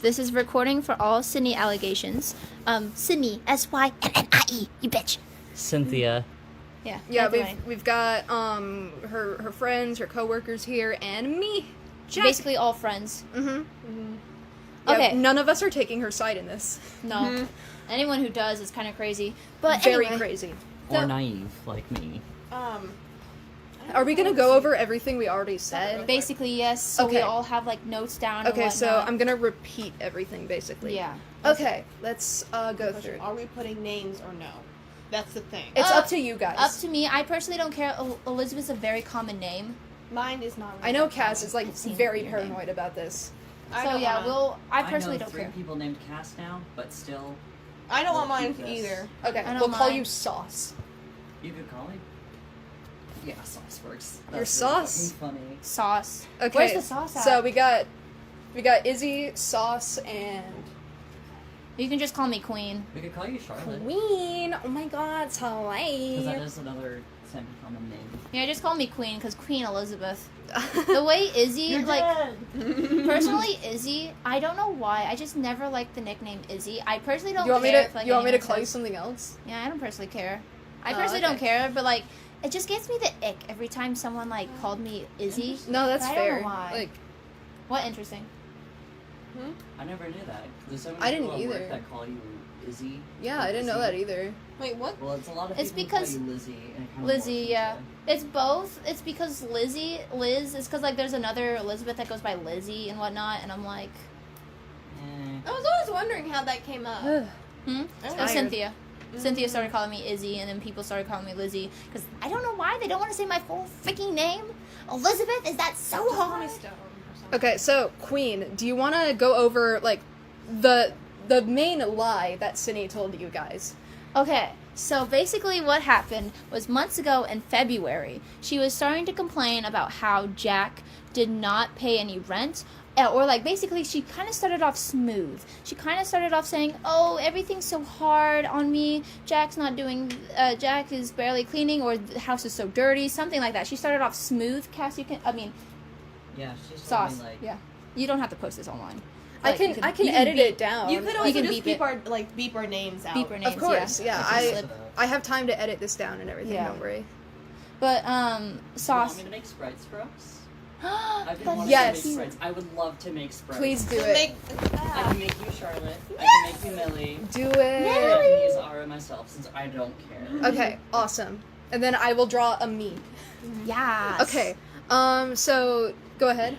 This is recording for all Sydney allegations. Sydney, Synnie, you bitch. Cynthia. Yeah. Yeah, that's we've got her friends, her coworkers here, and me, Jack. basically all friends. Yeah, Okay. none of us are taking her side in this. No. Anyone who does is kind of crazy. But Very anyway, crazy. Or So- naive, like me. Are we gonna go over everything we already said? Basically, yes. So we Okay. all have like notes down. Okay, and so whatnot. I'm gonna repeat everything basically. Yeah. Okay, let's go through. Are we putting names or no? That's the thing. It's up to you guys. Up to me. I personally don't care. Elizabeth's a very common name. Mine is not. I know Cass is like I've seen very your name. paranoid about this. So yeah, I personally know don't 3 care. people named Cas now, but still, I don't want We'll mine keep this. either. Okay, I don't we'll call mind. you Sauce. you could call me. Yeah, sauce works. Your That's sauce? really fucking funny. Sauce. Okay. Where's the sauce at? So we got Izzy, Sauce, and You can just call me Queen. We could call you Charlotte. Queen. Oh my God, it's Because that Hawaii. is another semi-common name. Yeah, just call me Queen because Queen Elizabeth. The way Izzy, personally Izzy, I don't know why. I just never liked the nickname Izzy. I personally don't You want me care to? if, like, You want me to anyone call you says- something else? Yeah, I don't personally care. I Oh, personally okay. don't care, but like, it just gets me the ick every time someone like called me Izzy. No, that's But I don't fair. know why. Like, What interesting? I never knew that. There's so many I didn't people at work either. that call you Izzy. yeah, or I didn't know Lizzie. that either. Wait, what? Well, it's a lot of It's people because- who call you Lizzie. And it kind of Lizzie, morphs yeah. into- It's both. It's because Liz is because like there's another Elizabeth that goes by Lizzie and whatnot, and I'm like, I was always wondering how that came up. Oh, Cynthia. Cynthia started calling me Izzy, and then people started calling me Lizzie because I don't know why they don't want to say my full freaking name. Elizabeth, is that so hard? Okay, so Queen, do you want to go over like the main lie that Sydney told you guys? Okay, so basically what happened was months ago in February, she was starting to complain about how Jack did not pay any rent. Or like basically she kind of started off smooth. She kind of started off saying, "Oh, everything's so hard on me. Jack is barely cleaning, or the house is so dirty," something like that. She started off smooth. Cass, Yeah, she's Sauce. like, Yeah, you don't have to post this online. I Like, can you I can you edit beep- it down. You could also can just beep beep it. beep our names out. Beep her names. Of course, yeah. That's I just set up. I have time to edit this down and everything. Yeah. Don't worry. But Do you want Sauce. me to make sprites for us? I've been That's wanting Yes. to make sprites. I would love to make sprites. Please do Just it. make- I can make you Charlotte. I can make you Millie. Do I it. can use Aara myself since I don't care. Okay, awesome. And then I will draw a me. Yeah. Okay. So go ahead.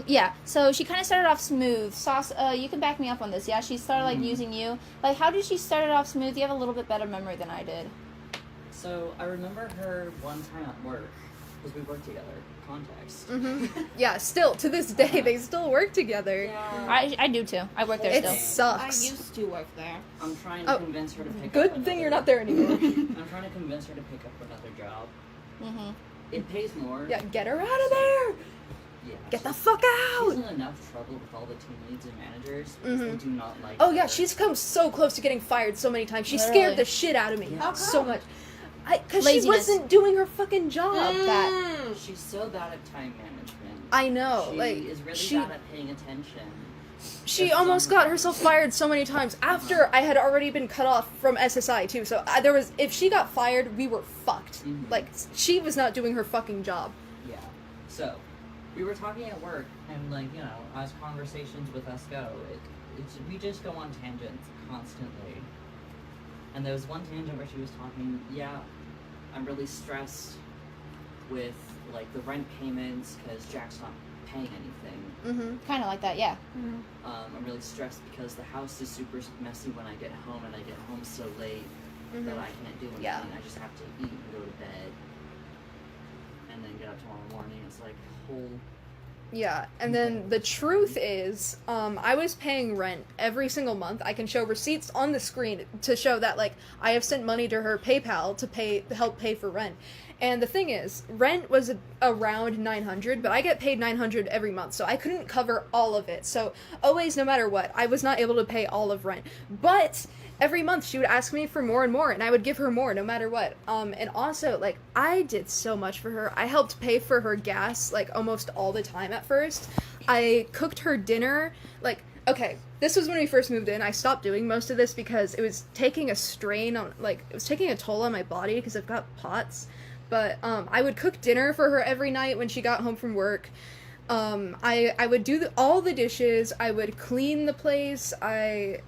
Yeah, so she kind of started off smooth. Sauce, you can back me up on this, yeah? She started, like, using you. Like, how did she start it off smooth? You have a little bit better memory than I did. So I remember her one time at work because we worked together. Context. Yeah. Still to this day, they still work together. Yeah. I do, too. I work there It still. I sucks. used to work there. I'm trying to Oh, convince her to pick up Good thing you're not there anymore. I'm trying to convince her to pick up another job. Mm-hmm. It pays more. Yeah, get her out of there. Yeah. Get the fuck She's out. in enough trouble with all the team leads and managers because they do not like Oh yeah, her. she's come so close to getting fired so many times. She Literally. scared the shit out of me How so come? much. Because she Laziness. wasn't doing her fucking job. That. She's so bad at time management. I know. She like is really she bad at paying attention. she almost got herself fired so many times after I had already been cut off from SSI too. So there was if she got fired, we were fucked. Mhm. Like she was not doing her fucking job. Yeah. So, we were talking at work, and like as conversations with us go, we just go on tangents constantly. And there was one tangent where she was talking, yeah, I'm really stressed with like the rent payments because Jack's not paying anything. Mm-hmm. Kind of like that, yeah. I'm really stressed because the house is super messy when I get home, and I get home so late that I can't do anything. Yeah. I just have to eat and go to bed, and then get up tomorrow morning. It's like whole. Yeah, and then the truth is, I was paying rent every single month. I can show receipts on the screen to show that, like, I have sent money to her PayPal to help pay for rent. And the thing is, rent was around $900, but I get paid $900 every month, so I couldn't cover all of it. So always, no matter what, I was not able to pay all of rent. But every month she would ask me for more and more, and I would give her more no matter what. And also, like, I did so much for her. I helped pay for her gas, like, almost all the time at first. I cooked her dinner, like, okay, this was when we first moved in. I stopped doing most of this because it was taking a strain on, like, it was taking a toll on my body because I've got POTS. But I would cook dinner for her every night when she got home from work. I would do all the dishes. I would clean the place. I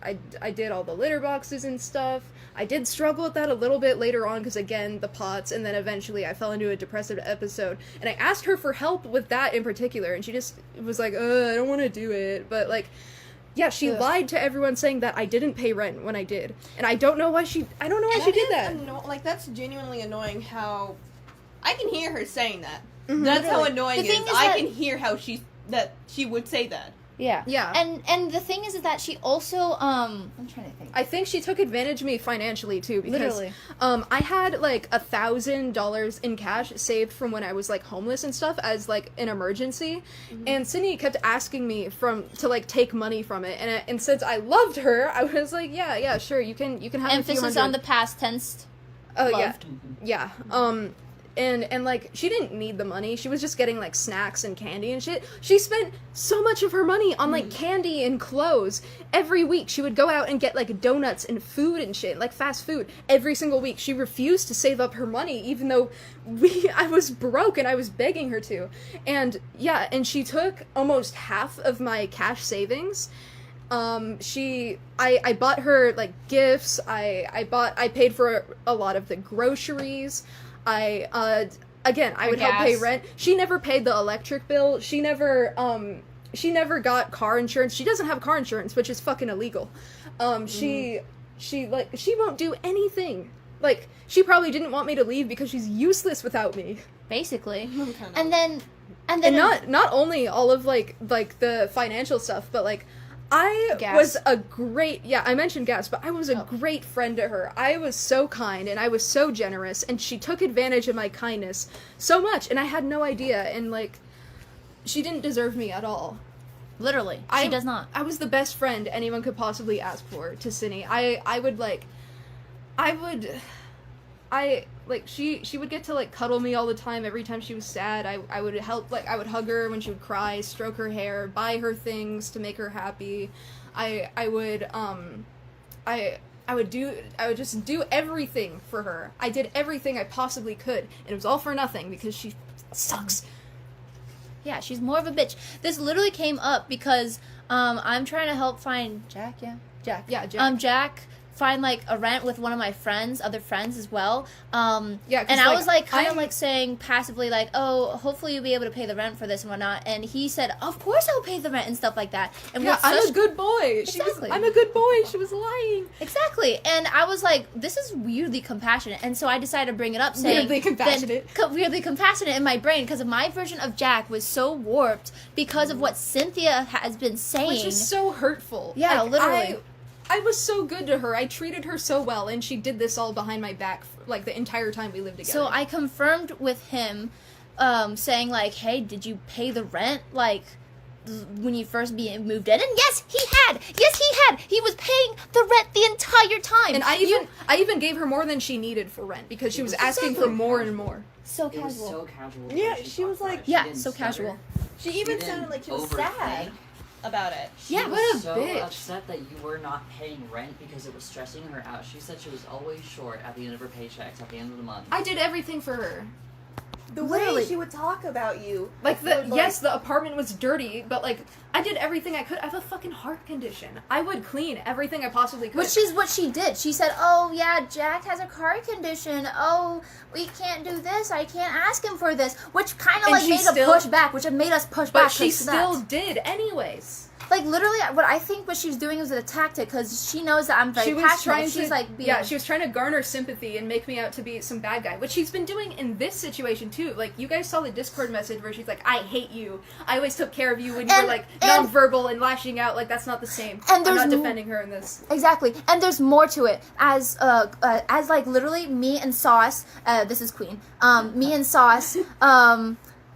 did all the litter boxes and stuff. I did struggle with that a little bit later on because, again, the POTS, and then eventually I fell into a depressive episode. And I asked her for help with that in particular, and she just was like, I don't want to do it. But, like, yeah, she lied to everyone saying that I didn't pay rent when I did. And I don't know why she did that. Like, that's genuinely annoying how... I can hear her saying that. Mm-hmm. That's how annoying The it thing is. is I that- can hear how she would say that. Yeah. Yeah. And the thing is that she also, I'm trying to think. I think she took advantage of me financially, too, because, Literally. I had, like, $1,000 in cash saved from when I was, like, homeless and stuff as, like, an emergency, and Sydney kept asking me to, like, take money from it, and since I loved her, I was like, yeah, sure, you can have Emphasis on the past tense. Oh, loved. yeah. And like, she didn't need the money. She was just getting, like, snacks and candy and shit. She spent so much of her money on, like, candy and clothes. Every week, she would go out and get, like, donuts and food and shit, like, fast food, every single week. She refused to save up her money, even though I was broke and I was begging her to. And, yeah, and she took almost half of my cash savings. I bought her, like, gifts. I paid for a lot of the groceries. Again, I would help pay rent. She never paid the electric bill. She never got car insurance. She doesn't have car insurance, which is fucking illegal. She won't do anything. Like, she probably didn't want me to leave because she's useless without me. Basically. Kinda. And then And not only all of, like the financial stuff, but, like, I mentioned gas, but I was a great friend to her. I was so kind, and I was so generous, and she took advantage of my kindness so much, and I had no idea, and, like, she didn't deserve me at all. literally, she does not. I was the best friend anyone could possibly ask for to Cindy. She would get to, like, cuddle me all the time every time she was sad. I would help, like, I would hug her when she would cry, stroke her hair, buy her things to make her happy. I would just do everything for her. I did everything I possibly could, and it was all for nothing because she sucks. Yeah, she's more of a bitch. This literally came up because I'm trying to help find Jack. Jack find, like, a rent with one of my other friends as well. And I was, like, kind of, like, saying passively, like, oh, hopefully you'll be able to pay the rent for this and whatnot. And he said, of course I'll pay the rent and stuff like that. And I'm a good boy. Exactly. I'm a good boy. She was lying. Exactly. And I was like, this is weirdly compassionate. And so I decided to bring it up, saying... Weirdly compassionate. Weirdly compassionate in my brain, because my version of Jack was so warped because of what Cynthia has been saying. Which is so hurtful. Yeah, like, literally. I was so good to her. I treated her so well, and she did this all behind my back, like, the entire time we lived together. So I confirmed with him, saying, like, hey, did you pay the rent, like, when you first moved in? And yes, he had! He was paying the rent the entire time! And I even gave her more than she needed for rent, because she was asking for more and more. So It casual. was so casual. Yeah, when she was talked about like- it. She Yeah, didn't so stutter. casual. She even didn't sounded like she was overthink. sad about it. She Yeah, was what a so bitch. upset that you were not paying rent because it was stressing her out. She said she was always short at the end of her paychecks at the end of the month. I did everything for her. The Literally. way she would talk about you. Like, would, yes, the apartment was dirty, but, like, I did everything I could. I have a fucking heart condition. I would clean everything I possibly could. Which is what she did. She said, oh, yeah, Jack has a heart condition. Oh, we can't do this. I can't ask him for this. Which kind of, And like, she made still- us push back. Which made us push But back. she 'cause of that. still did anyways. Like, literally, what I think what she was doing was a tactic, because she knows that I'm very passionate. She's like, she was trying to garner sympathy and make me out to be some bad guy, which she's been doing in this situation too. Like, you guys saw the Discord message where she's like, I hate you. I always took care of you when you were, like, nonverbal and lashing out. Like, that's not the same. And I'm there's not defending her in this. Exactly, and there's more to it. As like, literally, me and Sauce, this is Queen, me and Sauce,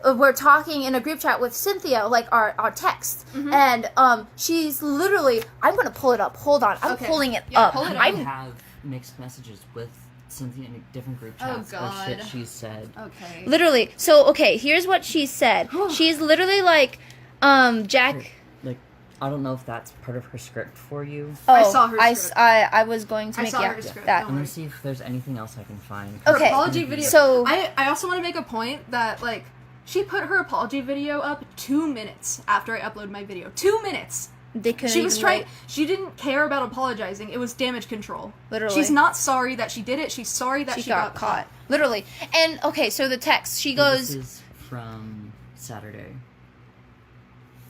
we're talking in a group chat with Cynthia, like, our text, and she's literally, I'm gonna pull it up, hold on, I'm Okay. pulling it Yeah, up. pull it up. I have mixed messages with Cynthia in different group Oh, chats. God. Shit she said. Okay. Literally, so, okay, here's what she said. She's literally like, Jack... Like, I don't know if that's part of her script for you. Oh, I saw her script. I was going to I make saw her script, that. don't I'm gonna see if there's anything else I can find. Her Okay, apology video. so- I also want to make a point that, like, she put her apology video up 2 minutes after I uploaded my video. 2 minutes. They couldn't She was even trying. wait. She didn't care about apologizing. It was damage control. Literally. She's not sorry that she did it. She's sorry that she got caught. Literally. And okay, so the text, she Well, goes, This is from Saturday.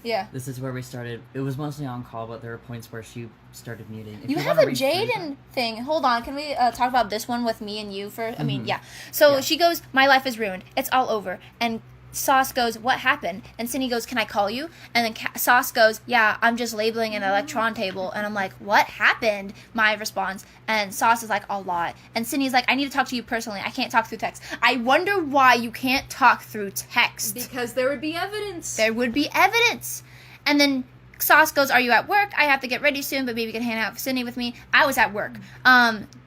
yeah. This is where we started. It was mostly on call, but there were points where she started muting. If You have wanna a read through Jaden thing. Hold on. Can we talk about this one with me and you first? I mean, yeah. So Yeah. she goes, my life is ruined. It's all over. And Sauce goes, what happened? And Cindy goes, can I call you? And then Sauce goes, yeah, I'm just labeling an electron table. And I'm like, what happened? My response. And Sauce is like, a lot. And Cindy's like, I need to talk to you personally. I can't talk through text. I wonder why you can't talk through text. Because there would be evidence. There would be evidence. And then Sauce goes, are you at work? I have to get ready soon, but maybe you can hang out with Cindy with me. I was at work.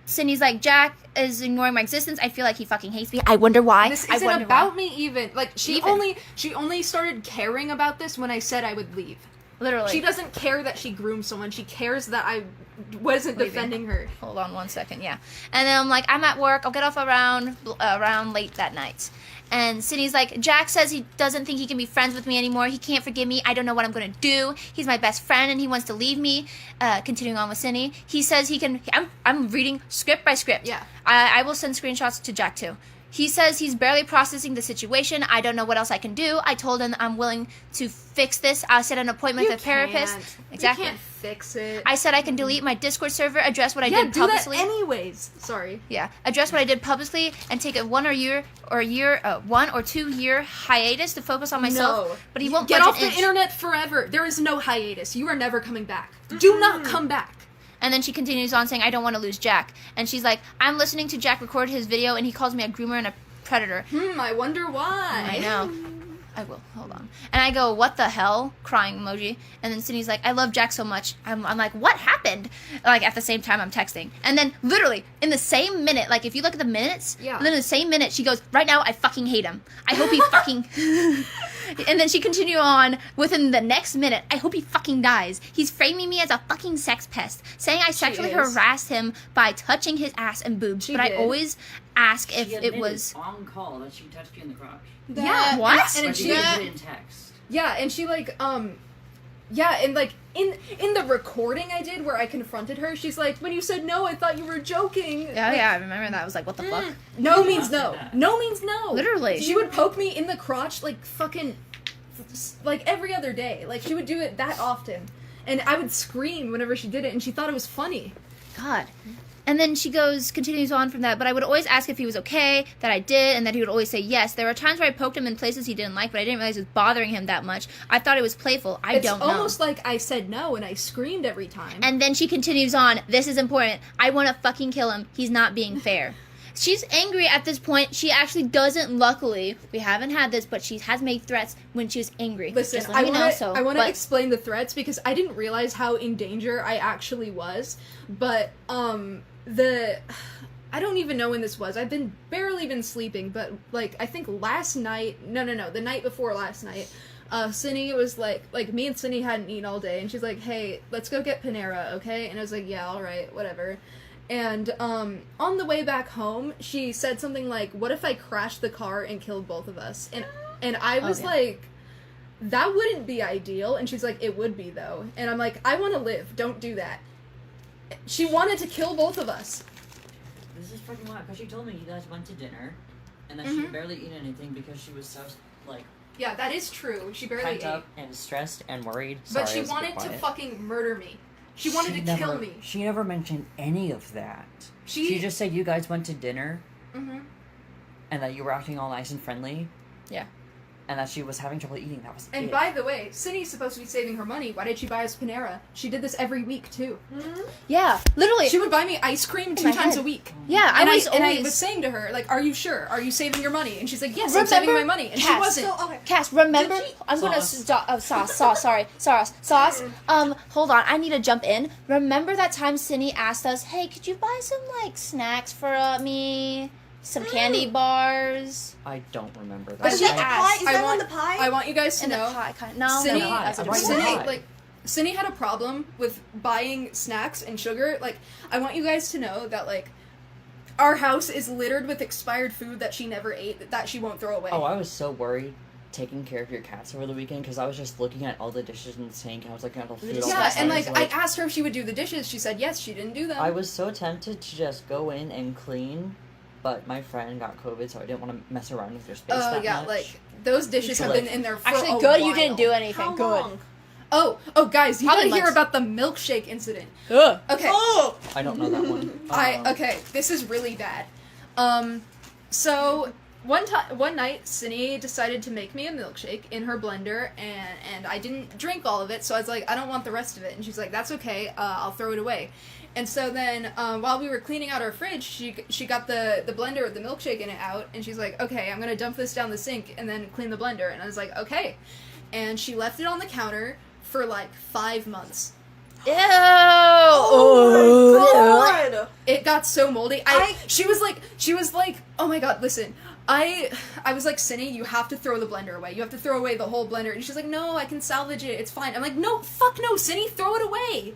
Cindy's like, Jack is ignoring my existence. I feel like he fucking hates me. I wonder why. This I isn't wonder about why. me even. Like, she Even. only started caring about this when I said I would leave. Literally. She doesn't care that she groomed someone. She cares that I wasn't Leaving. defending her. Hold on 1 second, yeah. And then I'm like, I'm at work. I'll get off around late that night. And Cindy's like, Jack says he doesn't think he can be friends with me anymore. He can't forgive me. I don't know what I'm going to do. He's my best friend and he wants to leave me. Continuing on with Cindy. He says he can... I'm reading script by script. Yeah. I will send screenshots to Jack too. He says he's barely processing the situation. I don't know what else I can do. I told him I'm willing to fix this. I'll set an appointment with a therapist. Can't. Exactly. You can't fix it. I said I can delete my Discord server, address what I yeah, did do that publicly. anyways. Sorry. Yeah, address what I did publicly and take a 1 or 2 year hiatus to focus on myself. No. But he won't Get budge off an the inch. internet forever. There is no hiatus. You are never coming back. Do not come back. And then she continues on saying, I don't want to lose Jack. And she's like, I'm listening to Jack record his video and he calls me a groomer and a predator. I wonder why. I know. I will. Hold on. And I go, what the hell? Crying emoji. And then Sydney's like, I love Jack so much. I'm like, what happened? Like, at the same time I'm texting. And then, literally, in the same minute, like, if you look at the minutes, Yeah. then in the same minute, she goes, right now, I fucking hate him. I hope he fucking... And then she continued on, within the next minute, I hope he fucking dies. He's framing me as a fucking sex pest, saying I sexually is. harassed him by touching his ass and boobs. She but I did. always ask She if it admitted was... on call that she touched you in the crotch. Yeah. What? And But she she did it in text. Yeah, and she like yeah, and like in the recording I did where I confronted her, she's like, when you said no, I thought you were joking. Yeah, yeah, I remember that. I was like, what the fuck? No means no. No means no. Literally. She would poke me in the crotch like fucking like every other day. Like she would do it that often. And I would scream whenever she did it and she thought it was funny. God. And then she continues on from that, but I would always ask if he was okay, that I did, and that he would always say yes. There were times where I poked him in places he didn't like, but I didn't realize it was bothering him that much. I thought it was playful. I don't know. It's almost like I said no and I screamed every time. And then she continues on, this is important. I want to fucking kill him. He's not being fair. She's angry at this point. She actually doesn't, luckily, we haven't had this, but she has made threats when she was angry. Listen, Just let me know, so, I want to but- explain the threats because I didn't realize how in danger I actually was. But I don't even know when this was. I've barely been sleeping, but like I think last night. No, the night before last night. Cindy was like me and Cindy hadn't eaten all day, and she's like, "Hey, let's go get Panera, okay?" And I was like, "Yeah, all right, whatever." And on the way back home, she said something like, "What if I crashed the car and killed both of us?" And I was like, "That wouldn't be ideal." And she's like, "It would be though." And I'm like, "I want to live. Don't do that." She wanted to kill both of us. This is fucking wild, because she told me you guys went to dinner, and that she could barely eat anything because she was so, like, Yeah, that is true. She barely pent ate. up and stressed and worried. But Sorry, she I was a bit wanted to quiet. fucking murder me. She wanted to never, kill me. She never mentioned any of that. She- She just said you guys went to dinner, Mm-hmm. and that you were acting all nice and friendly. Yeah. And that she was having trouble eating. That was And it. by the way, Cindy's supposed to be saving her money. Why did she buy us Panera? She did this every week too. Yeah, literally. She would buy me ice cream my 2 times head. a week. Yeah, And I I was saying to her, like, "Are you sure? Are you saving your money?" And she's like, "Yes, I'm Remember- saving my money." And she Cass, wasn't. So, okay. Cass, remember? Did she- I'm gonna Sauce. sauce. Hold on. I need to jump in. Remember that time Cindy asked us, "Hey, could you buy some like snacks for me? Some candy bars I don't remember that. But she Is that the pie? asked. Is I that on want- the pie? I want you guys to in the know. pie kind? No, Cindy, no, that's a I want different the Cindy, one. pie. like, Cindy had a problem with buying snacks and sugar. Like, I want you guys to know that, like, our house is littered with expired food that she never ate, that she won't throw away. Oh, I was so worried taking care of your cats over the weekend because I was just looking at all the dishes in the sink and I was like, all food all Yeah, and, disgusting. like, I asked her if she would do the dishes. She said yes, she didn't do them. I was so tempted to just go in and clean, but my friend got COVID, so I didn't want to mess around with their space that yeah, much. like, those dishes So, have like, been in there for Actually, a good while. you didn't do anything. How Good. long? Oh, guys, you Probably gotta hear months. about the milkshake incident. Ugh. Okay. Oh! I don't know that one. Okay, this is really bad. So one night, Cindy decided to make me a milkshake in her blender, and I didn't drink all of it, so I was like, I don't want the rest of it, and she's like, that's okay, I'll throw it away. And so then, while we were cleaning out our fridge, she got the blender with the milkshake in it out, and she's like, okay, I'm gonna dump this down the sink and then clean the blender, and I was like, okay. And she left it on the counter for like 5 months. Ew. Oh my god! It got so moldy. She was like, oh my god, listen. I was like, Cindy, you have to throw the blender away. You have to throw away the whole blender. And she's like, no, I can salvage it. It's fine. I'm like, no, fuck no, Cindy, throw it away.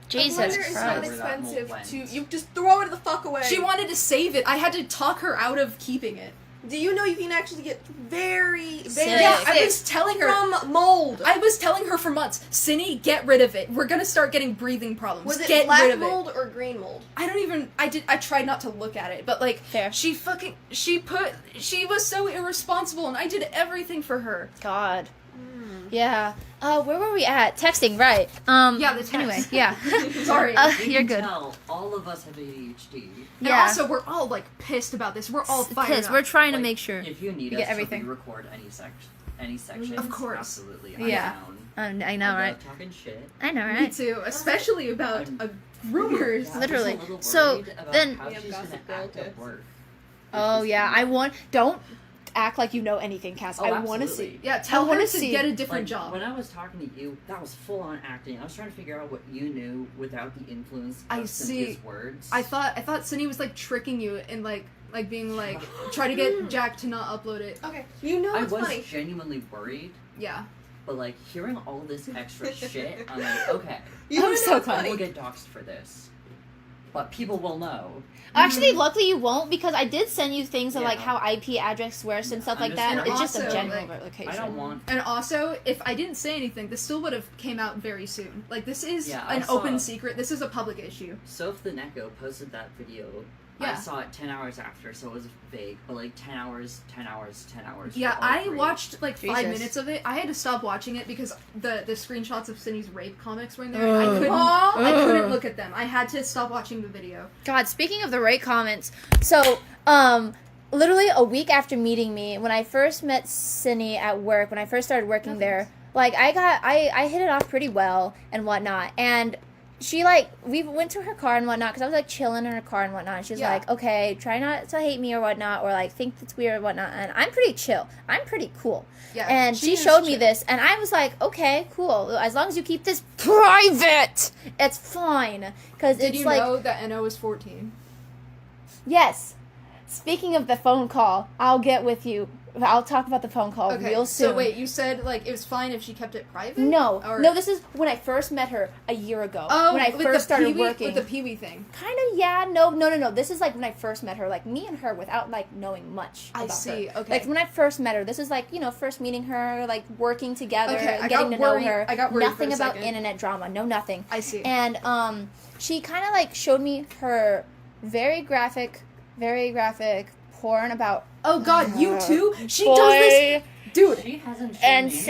Jesus A blender is not Christ. expensive Went. to. You just throw it the fuck away. She wanted to save it. I had to talk her out of keeping it. Do you know you can actually get very, very Sick. Yeah, sick I was telling her. from mold? I was telling her for months, Cindy, get rid of it. We're gonna start getting breathing problems. Was it get black rid of it. mold or green mold? I tried not to look at it, but like, Fair. she was so irresponsible, and I did everything for her. God. Yeah. Where were we at? Texting, right. Yeah, the text. Anyway, yeah. Sorry. You You're can good. tell all of us have ADHD. And Yeah. also, we're all like pissed about this. We're all fired Pissed. up. We're trying to Like, make sure. If you need You us get everything. to record any section, Of course. absolutely, I'm Yeah. down. I know, I right? love talking shit. I know, Me right? too, especially about rumors. Yeah, I'm Literally. just a little So, worried about then- how We have she's gonna Gossip Girl act at tips. work. Oh yeah, don't act like you know anything, Cass. Oh, I want to absolutely. see. Yeah, tell I wanna her to see. get a different Like, job. when I was talking to you, that was full on acting. I was trying to figure out what you knew without the influence I of see. Cynthia's words. I thought Cindy was like tricking you and like being like try to get Jack to not upload it. Okay. You know I what's was funny? genuinely worried, Yeah. but like hearing all this extra shit, I'm like, okay, You I'm wanna know so what's glad. I will funny? get doxxed for this, but people will know. Actually, luckily you won't because I did send you things of like Yeah. how IP address works and stuff I'm like just that. gonna- It's just a Also, general like, location. I don't want. And also, if I didn't say anything, this still would have came out very soon. Like, this is Yeah, I an saw open it. secret. This is a public issue. Soph the Neko posted that video. I Yeah. saw it 10 hours after, so it was vague, but like 10 hours. Yeah, for all I three. watched like 5 Jesus. minutes of it. I had to stop watching it because the screenshots of Cindy's rape comics were in there. And Ugh. I couldn't look at them. I had to stop watching the video. God, speaking of the right comments, so literally a week after meeting me, when I first met Cindy at work, when I first started working there, like I hit it off pretty well and whatnot, and she like we went to her car and whatnot because I was like chilling in her car and whatnot. And she's Yeah. like, okay, try not to hate me or whatnot, or like think it's weird or whatnot. And I'm pretty chill. I'm pretty cool. Yeah, And she is showed me chill. this, and I was like, okay, cool. As long as you keep this private, it's fine. Because Did it's you like, know that NO is 14? yes. Speaking of the phone call, I'll get with you. I'll talk about the phone call Okay, real soon. so wait, you said like it was fine if she kept it private? No, Or- no. This is when I first met her a year ago. Oh, when I with first the started Pee-wee- working. with the Pee-wee thing. Kind of, yeah. No. This is like when I first met her, like me and her, without like knowing much. I about see, her. okay. Like when I first met her, this is like first meeting her, like working together, Okay, I getting got to know worried- her. I got worried for Nothing a about second. internet drama. No, nothing. I see. And she kind of like showed me her very graphic porn about Oh god, you too? She boy does this, dude. She hasn't shown and me anything.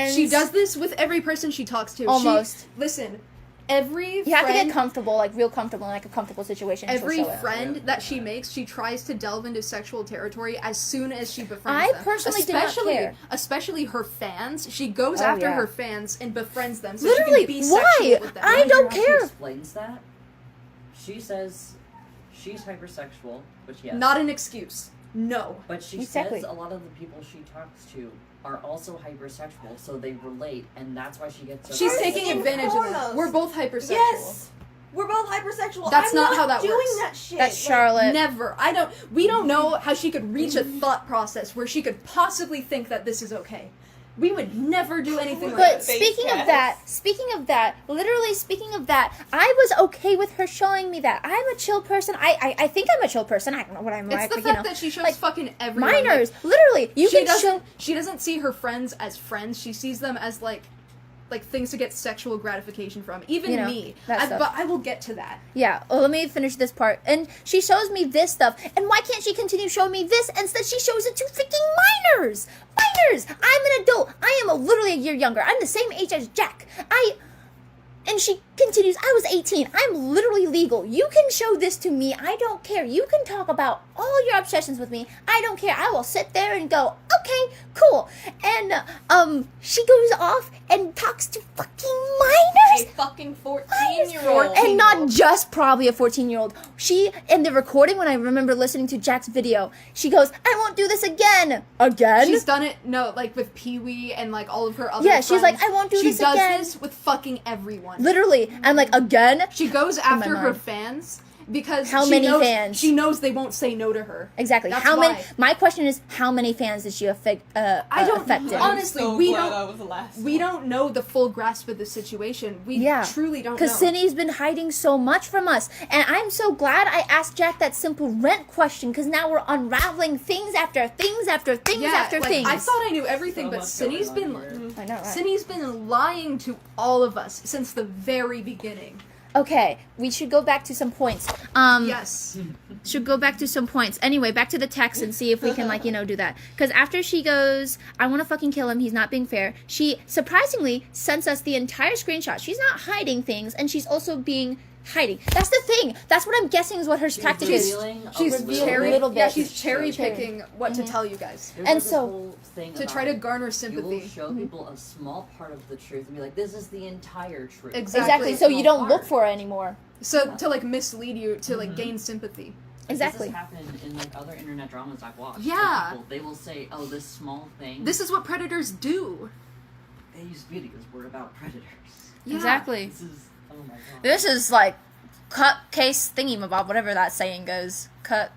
sans. She does this with every person she talks to. Almost. Listen, every You have to friend, get comfortable, like real comfortable, in like a comfortable situation. and she'll every show it. friend that she makes, she tries to delve into sexual territory as soon as she befriends I them. personally do not care. Especially her fans. She goes Oh, after yeah. her fans and befriends them so Literally, she can be why? sexual with them. I Wanna don't hear how care. She explains that. She says she's hypersexual, which yes. Not an excuse. No. But she Exactly. says a lot of the people she talks to are also hypersexual, so they relate, and that's why she gets so. She's Yes, taking in advantage of them. pornos. We're both hypersexual. Yes! We're both hypersexual. That's I'm not how that doing works. that shit. That's Like, Charlotte. Never. We don't know how she could reach a thought process where she could possibly think that this is okay. We would never do anything like But this. speaking of that, literally speaking of that, I was okay with her showing me that. I'm a chill person. I think I'm a chill person. I don't know what I'm It's like, the but, fact that she shows like, fucking everyone. minors. Literally, you she can show. doesn't see her friends as friends. She sees them as like things to get sexual gratification from. Even You know, me. that stuff. But I will get to that. Yeah, well, let me finish this part. And she shows me this stuff. And why can't she continue showing me this? Instead, she shows it to freaking minors. Minors! I'm an adult. I am literally a year younger. I'm the same age as Jack. And she continues, I was 18. I'm literally legal. You can show this to me. I don't care. You can talk about all your obsessions with me. I don't care. I will sit there and go, okay, cool. And she goes off and talks to fucking A minors. fucking 14-year-old. And not just probably a 14-year-old. She, in the recording, when I remember listening to Jack's video, she goes, I won't do this again. Again? She's done it, like with Pee-wee and like all of her other Yeah, friends. she's like, I won't do this again. She does this with fucking everyone. Literally. I'm like, again? She goes after her mind. fans because How she many knows, fans? She knows they won't say no to her. Exactly. That's How many? why. My question is, how many fans did she affect? I don't affected? honestly. So we glad don't. I was the last We one. don't know the full grasp of the situation. We Yeah. truly don't know. Because Cindy's been hiding so much from us, and I'm so glad I asked Jack that simple rent question. Because now we're unraveling things after things after things after like, things. I thought I knew everything, So but much Cindy's going been on here. I know, right? Cindy's been lying to all of us since the very beginning. Okay, we should go back to some points. Yes. Should go back to some points. Anyway, back to the text and see if we can, do that. Because after she goes, I want to fucking kill him, he's not being fair, she surprisingly sends us the entire screenshot. She's not hiding things, and she's also being hiding. That's the thing. That's what I'm guessing is what her tactic is. She's revealing cherry. a little bit. Yeah, she's cherry Cherry. picking what to tell you guys And so- to try to garner You will sympathy. show people a small part of the truth and be like, this is the entire truth. Exactly, so you don't look for it anymore. So to like mislead you to like gain sympathy. Exactly. This has happened in like other internet dramas I've watched. Yeah. Like, people, they will say, oh, this small thing. This is what predators do. These videos were about predators. Yeah. Exactly. This is, oh my god. This is like cut case thingy mabob, whatever that saying goes. Cut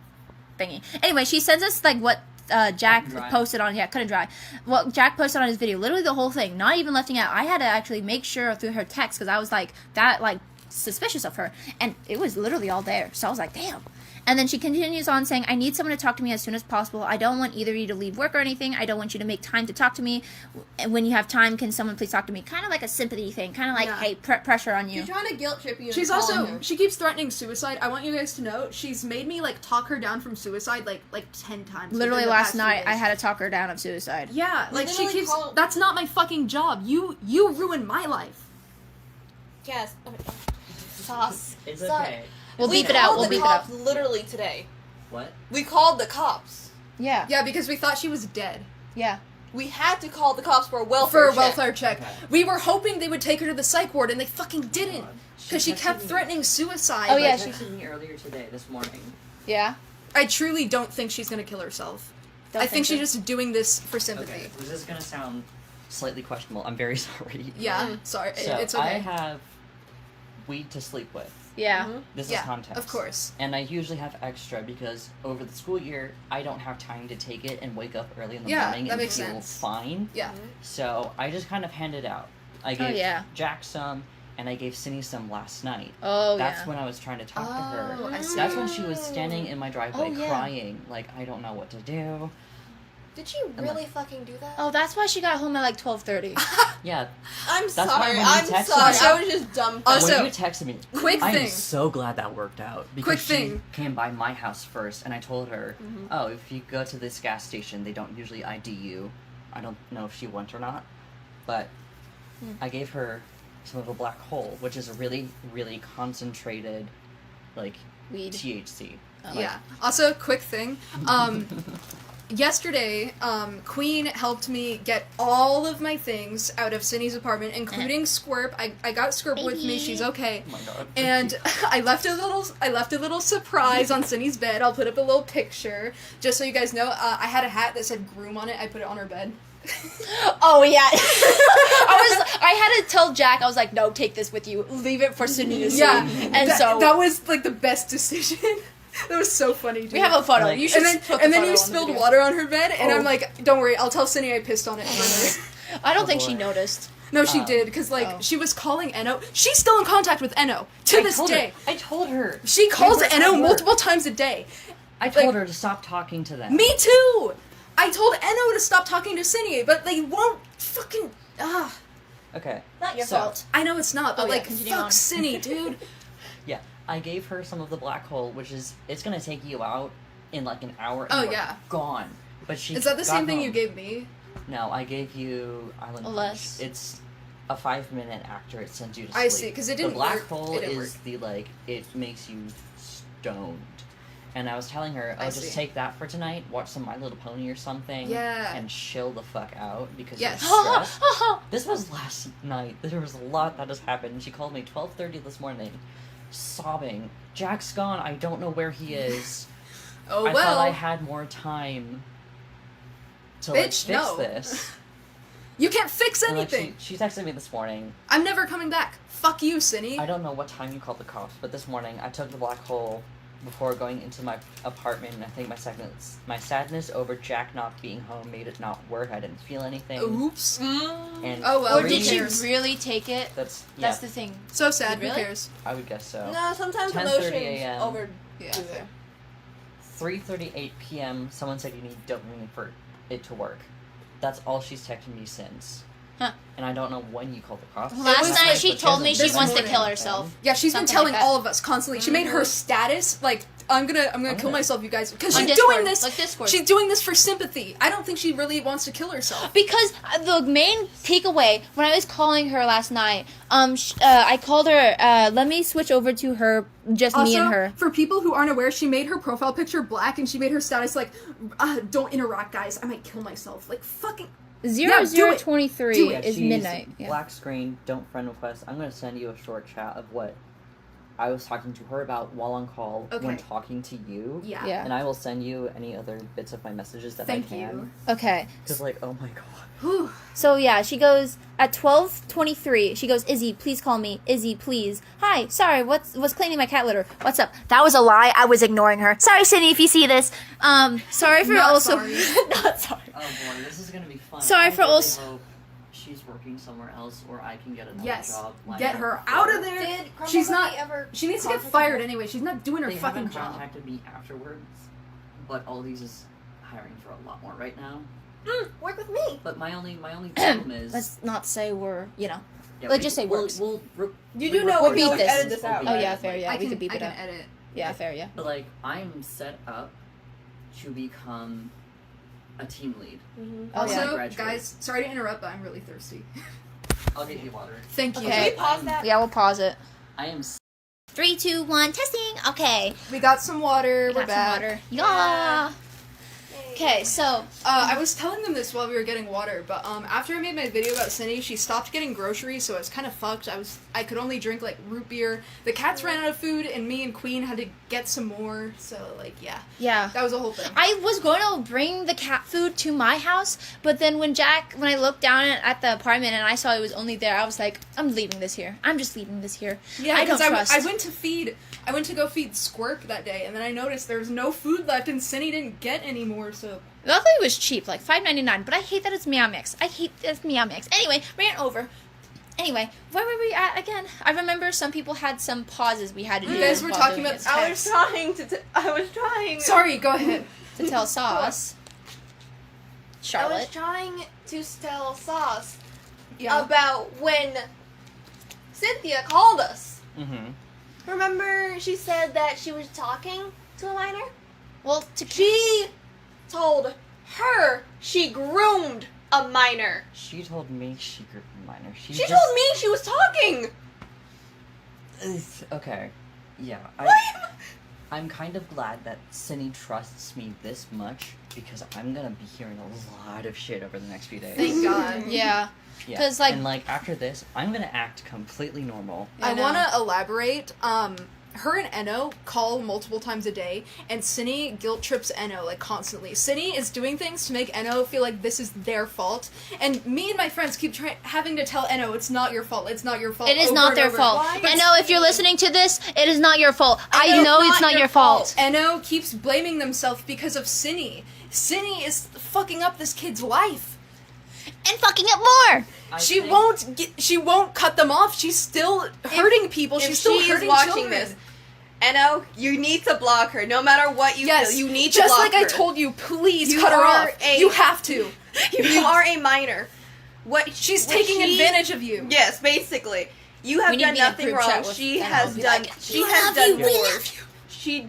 thingy. Anyway, she sends us like what Jack and dry. posted on cut and dry. Well, Jack posted on his video, literally the whole thing, not even lefting out. I had to actually make sure through her text because I was like that suspicious of her, and it was literally all there. So I was like, damn. And then she continues on saying, I need someone to talk to me as soon as possible. I don't want either of you to leave work or anything. I don't want you to make time to talk to me. And when you have time, can someone please talk to me? Kind of like a sympathy thing. Kind of like, Yeah. hey, pressure on you. She's trying to guilt trip you. She's into calling also her. she keeps threatening suicide. I want you guys to know she's made me like talk her down from suicide like 10 times. Literally within the last past 2 night, days. I had to talk her down of suicide. Yeah, like she Literally keeps. call- That's not my fucking job. You ruined my life. Yes. Sauce. It's Sorry. okay. We'll We beep it out. called We'll the beep it out. cops literally today. What? We called the cops. Yeah. Yeah, because we thought she was dead. Yeah. We had to call the cops for a welfare For a check. welfare check. Okay. We were hoping they would take her to the psych ward, and they fucking didn't. God. Because she texted kept me- threatening suicide. Oh, yeah, She she- texted me earlier today, this morning. Yeah. I truly don't think she's gonna kill herself. Don't I think so. she's just doing this for sympathy. Okay, this is gonna sound slightly questionable. I'm very sorry. Yeah, sorry. So It's I okay. have weed to sleep with. Yeah. This Yeah, is context. of course. And I usually have extra because over the school year, I don't have time to take it and wake up early in the Yeah, morning that and makes feel sense. fine. Yeah. So I just kind of handed out. I gave yeah. Jack some, and I gave Cindy some last night. Oh, That's yeah. when I was trying to talk to her. Oh, I see. That's when she was standing in my driveway Oh, yeah. crying, like, I don't know what to do. Did she really fucking do that? Oh, that's why she got home at like 12:30. Yeah, I'm why sorry. when you I'm texted sorry. me- I was just dumb. Also- when you texted me, quick I am thing. so glad that worked out because Quick she thing. came by my house first, and I told her, "Oh, if you go to this gas station, they don't usually ID you." I don't know if she went or not, but I gave her some of a black hole, which is a really, really concentrated, like Weed. THC. Yeah. Also, quick thing. Yesterday, Queen helped me get all of my things out of Cindy's apartment, including Squirp. I got Squirp with me. She's okay. Oh my god. And I left a little surprise on Cindy's bed. I'll put up a little picture just so you guys know. I had a hat that said groom on it. I put it on her bed. Oh yeah. I had to tell Jack. I was like, no, take this with you. Leave it for Cindy to see. Yeah, And so that was like the best decision. That was so funny. Dude. we have a photo. Like- You should And then, put the and then photo you on the spilled video. water on her bed, and Oh. I'm like, don't worry, I'll tell Cindy I pissed on it. I don't think she boy. noticed. No, she did, because, like, Oh. she was calling Eno. She's still in contact with Eno to this day. I told her. She calls We were at Eno work. multiple times a day. I told like- her to stop talking to them. Me too! I told Eno to stop talking to Cindy, but they won't fucking... Okay. Not your so, fault. I know it's not, but, Oh, yeah, like, continue fuck on. Cindy, dude. Yeah, I gave her some of the black hole, which is, it's gonna take you out in like an hour. And Oh, you're yeah. Gone. But she Is that the got same thing you home. gave me? No, I gave you Island Punch. Less. It's a 5-minute after it sends you to sleep. I see, 'cause it didn't The black work. hole It didn't is work. the, like, it makes you stoned. And I was telling her, I just see. take that for tonight, watch some My Little Pony or something. Yeah. And chill the fuck out because Yes. you're stressed. This was last night. There was a lot that has happened. She called me 12:30 this morning, sobbing. Jack's gone. I don't know where he is. Oh, I well. thought I had more time to like, Bitch, fix no. this. You can't fix And, like, anything. she texted me this morning. I'm never coming back. Fuck you, Cindy. I don't know what time you called the cops, but this morning I took the black hole before going into my apartment, and I think my sadness over Jack not being home made it not work. I didn't feel anything. Oops. And Oh, well, Or who did she cares? really take it? That's That's the thing. So sad. Really? Who cares? I would guess so. No, sometimes 10:30 emotions a.m. over. Yeah. do it. 3:38 p.m. Someone said you need dopamine for it to work. That's all she's texted me since. Huh. And I don't know when you called the cops. Last was night like- she but told me she this wants to morning. kill herself. Yeah, she's been Something telling like that. all of us constantly. She made her status like, I'm gonna kill gonna- myself, you guys, because On she's Discord. doing this. Like Discord. She's doing this for sympathy. I don't think she really wants to kill herself. Because the main takeaway when I was calling her last night, I called her. Let me switch over to her, just Also, me and her. for people who aren't aware, she made her profile picture black and she made her status like, don't interact, guys. I might kill myself. Like, fucking. Yeah, do it. 0023 Do Yeah, is she's midnight. Yeah. Black screen, don't friend request. I'm going to send you a short chat of what I was talking to her about while on call when Okay. talking to you. Yeah. Yeah. And I will send you any other bits of my messages that Thank I can. you. Okay. Because, like, oh my god. Whew. So yeah, she goes at 12:23. She goes, Izzy, please call me. Izzy, please. Hi, sorry. Was cleaning my cat litter. What's up? That was a lie. I was ignoring her. Sorry, Cindy, if you see this. Sorry for Not also. sorry. Not sorry. Oh boy, this is going to be fun. Sorry I for really also- hope she's working somewhere else or I can get another Yes. job. lined Get up her for out of there. Did Crumble She's Cookie not. ever She needs to get contact fired you? anyway. She's not doing her They fucking haven't job. contacted me afterwards, but all these is hiring for a lot more right now. Work with me. But my only problem is Let's not say we're, yeah, let's just say works. We'll You do know We'll we beat can this. edit this out. Oh right? yeah, fair. Yeah, I we can, could beep I it can out. edit. Yeah, fair. Yeah. But like I'm set up to become a team lead. Oh, Also, yeah. Graduate. guys, sorry to interrupt, but I'm really thirsty. I'll get you water. Thank you. Okay. Can we pause that? Yeah, we'll pause it. I am 3, 2, 1, testing. Okay. We got some water. We're Got back. some water. Yeah. Okay, so I was telling them this while we were getting water, but after I made my video about Cindy, she stopped getting groceries, so I was kind of fucked. I could only drink like root beer. The cats ran out of food, and me and Queen had to get some more. So like, yeah. that was a whole thing. I was going to bring the cat food to my house, but then when I looked down at the apartment and I saw it was only there, I was like, I'm leaving this here. I'm just leaving this here. Yeah, I don't because trust. I went to go feed Squirp that day, and then I noticed there was no food left, and Cindy didn't get any more. So Luckily, it was cheap, like $5.99. But I hate that it's Meow Mix. I hate that it's Meow Mix. Anyway, ran over. Anyway, where were we at again? I remember some people had some pauses we had to do. You guys were while talking doing about it. I was trying to. I was trying. sorry. Go ahead. To tell Sauce, I was Charlotte. trying to tell Sauce Yeah. about when Cynthia called us. Mm-hmm. Remember, she said that she was talking to a minor? Well, She told her she groomed a minor. She told me she grew a minor. She told me she was talking. Okay. Yeah. I'm kind of glad that Cindy trusts me this much because I'm gonna be hearing a lot of shit over the next few days. Thank God. yeah. Yeah. 'Cause, like- and like after this, I'm gonna act completely normal. I know. want to elaborate. Her and Eno call multiple times a day, and Cindy guilt trips Eno like constantly. Cindy is doing things to make Eno feel like this is their fault, and me and my friends keep having to tell Eno it's not your fault. It's not your fault. It is over not and their over. fault. Why? I know if you're listening to this, it is not your fault. I Eno, know it's not your fault. Eno keeps blaming themselves because of Cindy. Cindy is fucking up this kid's life. and fucking up more. She won't cut them off. She's still hurting people. She's still hurting children. This. Enno, you need to block her. No matter what you feel, you need to block her. Just like I told you, please cut her off. You have to. You are a minor. She's taking advantage of you. Yes, basically. You have done nothing wrong. She has done more.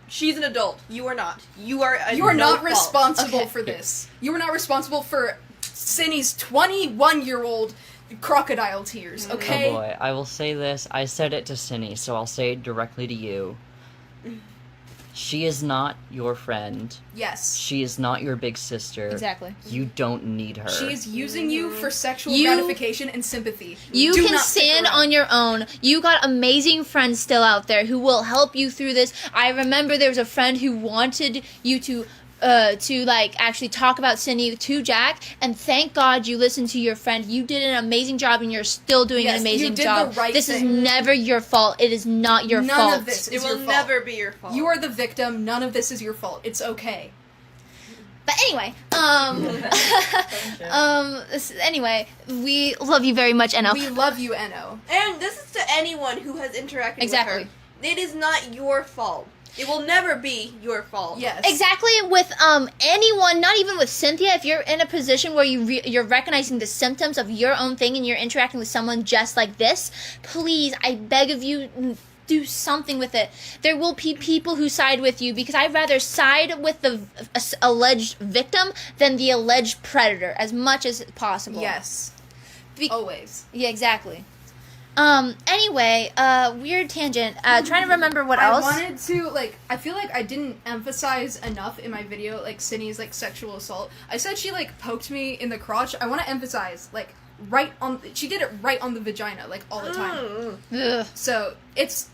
She's an adult. You are not. You are not responsible for this. You are not responsible for Cindy's 21-year-old crocodile tears, okay? Oh boy, I will say this. I said it to Cindy, so I'll say it directly to you. She is not your friend. Yes. She is not your big sister. Exactly. You don't need her. She is using you for sexual gratification and sympathy. You can stand on your own. You got amazing friends still out there who will help you through this. I remember there was a friend who wanted you to like actually talk about Cindy to Jack, and thank God you listened to your friend. You did an amazing job, and you're still doing an amazing job. The right this thing. is never your fault. It is not your fault. None of this is your fault. It will never be your fault. You are the victim. None of this is your fault. It's okay. But anyway, anyway, we love you very much, Enno. We love you, Enno. And this is to anyone who has interacted with her. It is not your fault. It will never be your fault. Yes. Exactly, with anyone, not even with Cynthia, if you're in a position where you're recognizing the symptoms of your own thing and you're interacting with someone just like this, please, I beg of you, do something with it. There will be people who side with you, because I'd rather side with the alleged victim than the alleged predator as much as possible. Yes. Always. Yeah, exactly. Anyway, weird tangent. Trying to remember what else. I wanted to, I feel like I didn't emphasize enough in my video, Cindy's, sexual assault. I said she, poked me in the crotch. I want to emphasize, she did it right on the vagina, all the time. Ugh. So, it's,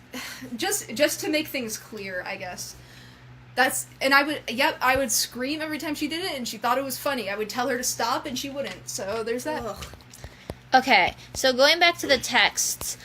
just to make things clear, I guess. I would scream every time she did it, and she thought it was funny. I would tell her to stop, and she wouldn't. So, there's that. Ugh. Okay, so going back to the texts,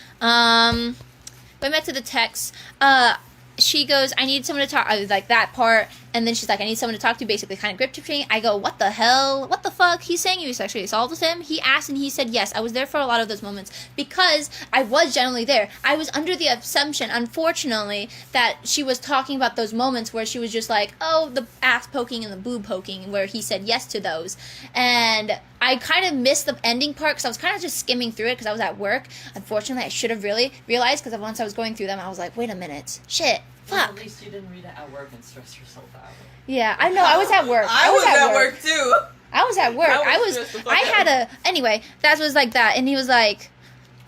she goes, I need someone to talk, I was like, that part, and then she's like, I need someone to talk to, basically kind of grip-tripping. I go, what the hell? What the fuck? He's saying you sexually assaulted him? He asked, and he said yes. I was there for a lot of those moments, because I was generally there. I was under the assumption, unfortunately, that she was talking about those moments where she was just like, oh, the ass poking and the boob poking, where he said yes to those, and I kind of missed the ending part, because I was kind of just skimming through it, because I was at work. Unfortunately, I should have really realized, because once I was going through them, I was like, wait a minute, shit. Well, Fuck. at least you didn't read it at work and stress yourself out. Yeah, I know. I was at work. I was at work too. I was at work. Anyway, that was like that. And he was like,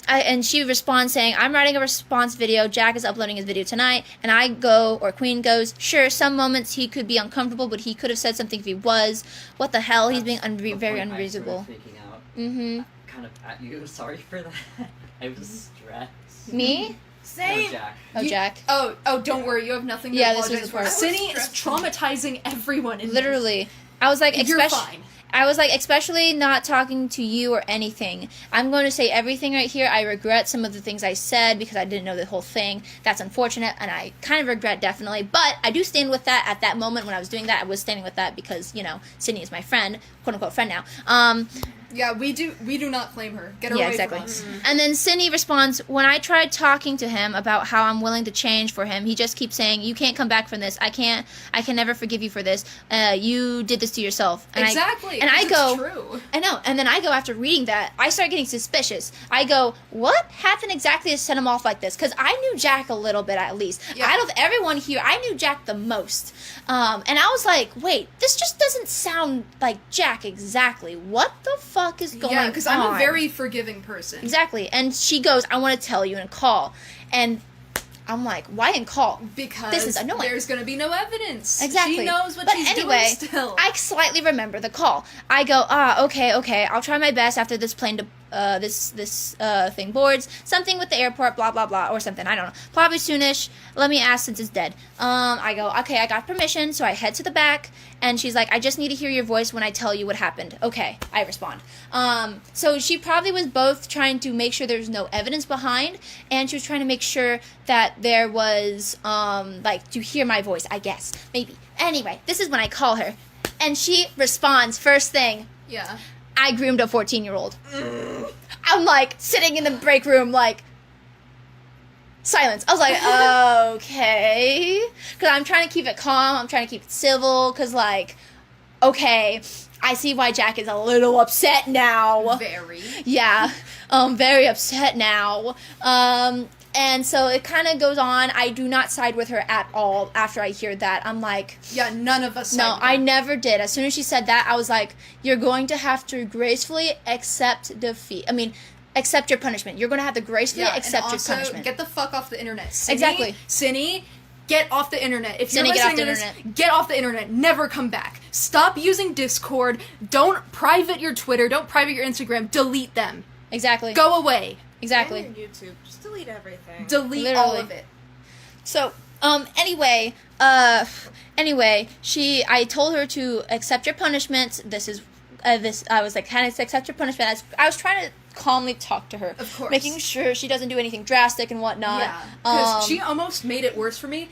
and she responds saying, I'm writing a response video. Jack is uploading his video tonight. And I go, or Queen goes, sure, some moments he could be uncomfortable, but he could have said something if he was. What the hell? He's being very unreasonable. Freaking out. Mm-hmm. Kind of at you. Sorry for that. I was stressed. Me? Same. No, Jack. Oh, Jack. Oh, don't worry. You have nothing to Yeah, this apologize was for. the part. Cindy is traumatizing everyone in Literally. this. I was like, You're fine. I was like, especially not talking to you or anything. I'm going to say everything right here. I regret some of the things I said because I didn't know the whole thing. That's unfortunate, and I kind of regret definitely. But I do stand with that at that moment when I was doing that. I was standing with that because, Sydney is my friend, quote-unquote friend now. Yeah, we do not claim her. Get her away from us. And then Sydney responds, when I tried talking to him about how I'm willing to change for him, he just keeps saying, you can't come back from this. I can never forgive you for this. You did this to yourself. And exactly. I go, it's true. I know. And then I go, after reading that, I start getting suspicious. I go, what happened exactly to set him off like this? Because I knew Jack a little bit at least. Yeah. Out of everyone here, I knew Jack the most. And I was like, wait, this just doesn't sound like Jack exactly. What the fuck is going on? Yeah, because I'm a very forgiving person. Exactly. And she goes, I want to tell you in a call. And I'm like, why in call? Because this is annoying. There's going to be no evidence. Exactly. She knows what she's doing still. I slightly remember the call. I go, okay. I'll try my best after this plane this thing boards. Something with the airport, blah, blah, blah, or something. I don't know. Probably soonish. Let me ask since it's dead. I go, okay, I got permission, so I head to the back, and she's like, I just need to hear your voice when I tell you what happened. Okay, I respond. So she probably was both trying to make sure there's no evidence behind, and she was trying to make sure that there was, to hear my voice, I guess. Maybe. Anyway, this is when I call her, and she responds first thing. Yeah. I groomed a 14-year-old. I'm like sitting in the break room like silence. I was like, okay, because I'm trying to keep it calm. I'm trying to keep it civil because like, okay, I see why Jack is a little upset now. Very. Yeah, very upset now. And so it kind of goes on. I do not side with her at all after I hear that. I'm like... Yeah, none of us No, I never did. As soon as she said that, I was like, you're going to have to gracefully accept defeat. I mean, accept your punishment. You're going to have to gracefully accept your punishment. Get the fuck off the internet. Cindy, Exactly. Cindy, get off the internet. If Cindy, you're listening get off to the this, internet. get off the internet. Never come back. Stop using Discord. Don't private your Twitter. Don't private your Instagram. Delete them. Exactly. Go away. Exactly. And YouTube. Just delete everything. Delete all Literally. of it. So, anyway, I told her to accept your punishment. This is, I was like, kind of accept your punishment. I was trying to calmly talk to her. Of course. Making sure she doesn't do anything drastic and whatnot. Yeah, because she almost made it worse for me.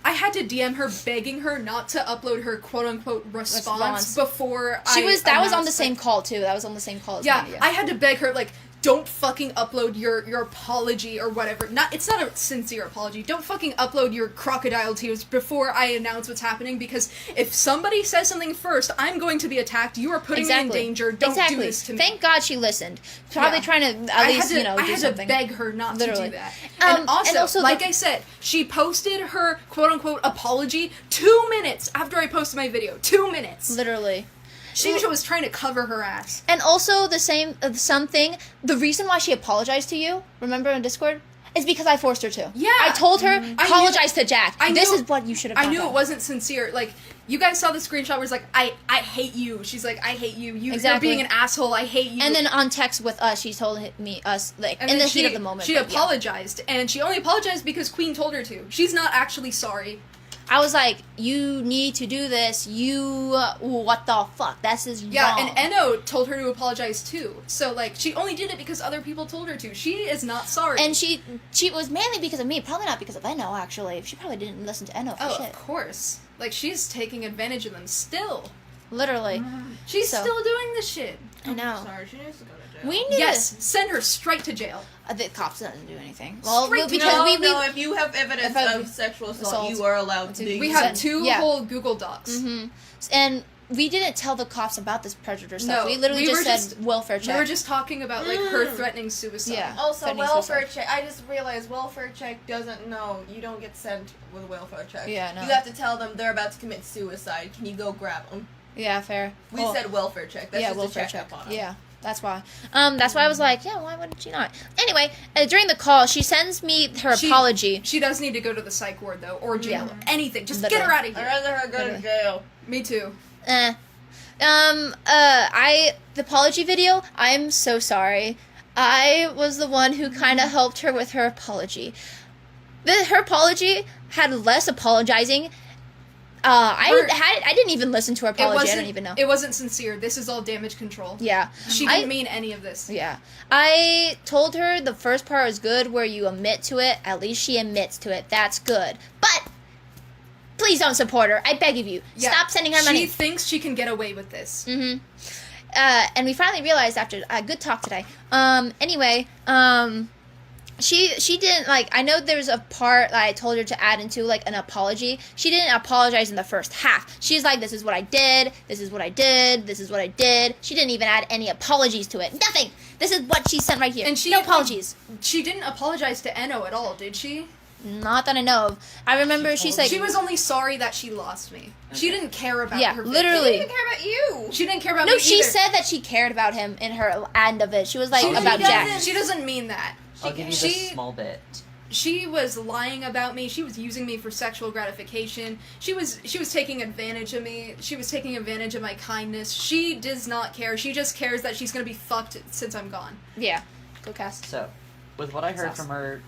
I had to DM her begging her not to upload her quote-unquote response before That was on the same call, too. That was on the same call as me. Yeah, I had to beg her, like, don't fucking upload your apology or whatever. It's not a sincere apology. Don't fucking upload your crocodile tears before I announce what's happening, because if somebody says something first, I'm going to be attacked. You are putting me in danger. Don't do this to me. Thank God she listened. Probably trying to at least, do something. I had to beg her not to do that. And also like I said, she posted her quote-unquote apology 2 minutes after I posted my video. 2 minutes. Literally. She was trying to cover her ass. And also the reason why she apologized to you, remember in Discord, is because I forced her to. Yeah. I told her, apologize to Jack. This is what you should have done. I knew it wasn't sincere. Like, you guys saw the screenshot where it's like, I hate you. She's like, I hate you. You're being an asshole. I hate you. And then on text with us, she told us, like, in the heat of the moment. She apologized. And she only apologized because Queen told her to. She's not actually sorry. I was like, you need to do this. What the fuck? This is wrong. Yeah, and Eno told her to apologize too. So, like, she only did it because other people told her to. She is not sorry. And she was mainly because of me. Probably not because of Eno, actually. She probably didn't listen to Eno for shit. Of course. Like, she's taking advantage of them still. Literally. She's still doing this shit. I know. Sorry, she needs to go to jail. We need send her straight to jail. The cops doesn't do anything. Because if you have evidence of sexual assault, you are allowed to. We have two whole Google Docs. Mm-hmm. And we didn't tell the cops about this predator stuff. No, we literally just said welfare check. We were just talking about, like, her threatening suicide. Yeah. Also, welfare check. I just realized welfare check doesn't know. You don't get sent with a welfare check. Yeah, no. You have to tell them they're about to commit suicide. Can you go grab them? Yeah, fair. We said welfare check. That's just welfare to check up on them. Yeah. That's why. That's why I was like, yeah, why wouldn't she not? Anyway, during the call, she sends me her apology. She does need to go to the psych ward, though, or jail. Anything. Just get her out of here. I'd rather her go to jail. Me too. The apology video, I'm so sorry. I was the one who kind of helped her with her apology. Her apology had less apologizing. I didn't even listen to her apology. I don't even know. It wasn't sincere. This is all damage control. Yeah. She didn't mean any of this. Yeah. I told her the first part was good where you admit to it. At least she admits to it. That's good. But please don't support her. I beg of you. Yeah. Stop sending her money. She thinks she can get away with this. Mm-hmm. And we finally realized after a good talk today. She didn't, like, I know there's a part that I told her to add into, like, an apology. She didn't apologize in the first half. She's like, this is what I did, this is what I did, this is what I did. She didn't even add any apologies to it. Nothing! This is what she sent right here. And no apologies. She didn't apologize to Eno at all, did she? Not that I know of. I remember she's like... She was only sorry that she lost me. Okay. She didn't care about her victim. Literally. She didn't care about you. She didn't care about me either. No, she said that she cared about him in her end of it. She was like, about Jack. She doesn't mean that. I'll give you this small bit. She was lying about me. She was using me for sexual gratification. She was taking advantage of me. She was taking advantage of my kindness. She does not care. She just cares that she's gonna be fucked since I'm gone. Yeah. Go Cass. So, with what I heard from her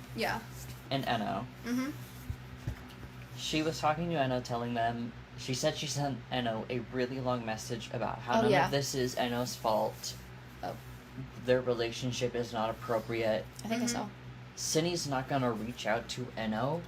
and Eno, she was talking to Eno, telling them, she said she sent Eno a really long message about how none of this is Eno's fault. Their relationship is not appropriate. I think I saw. Cindy's not gonna reach out to Eno,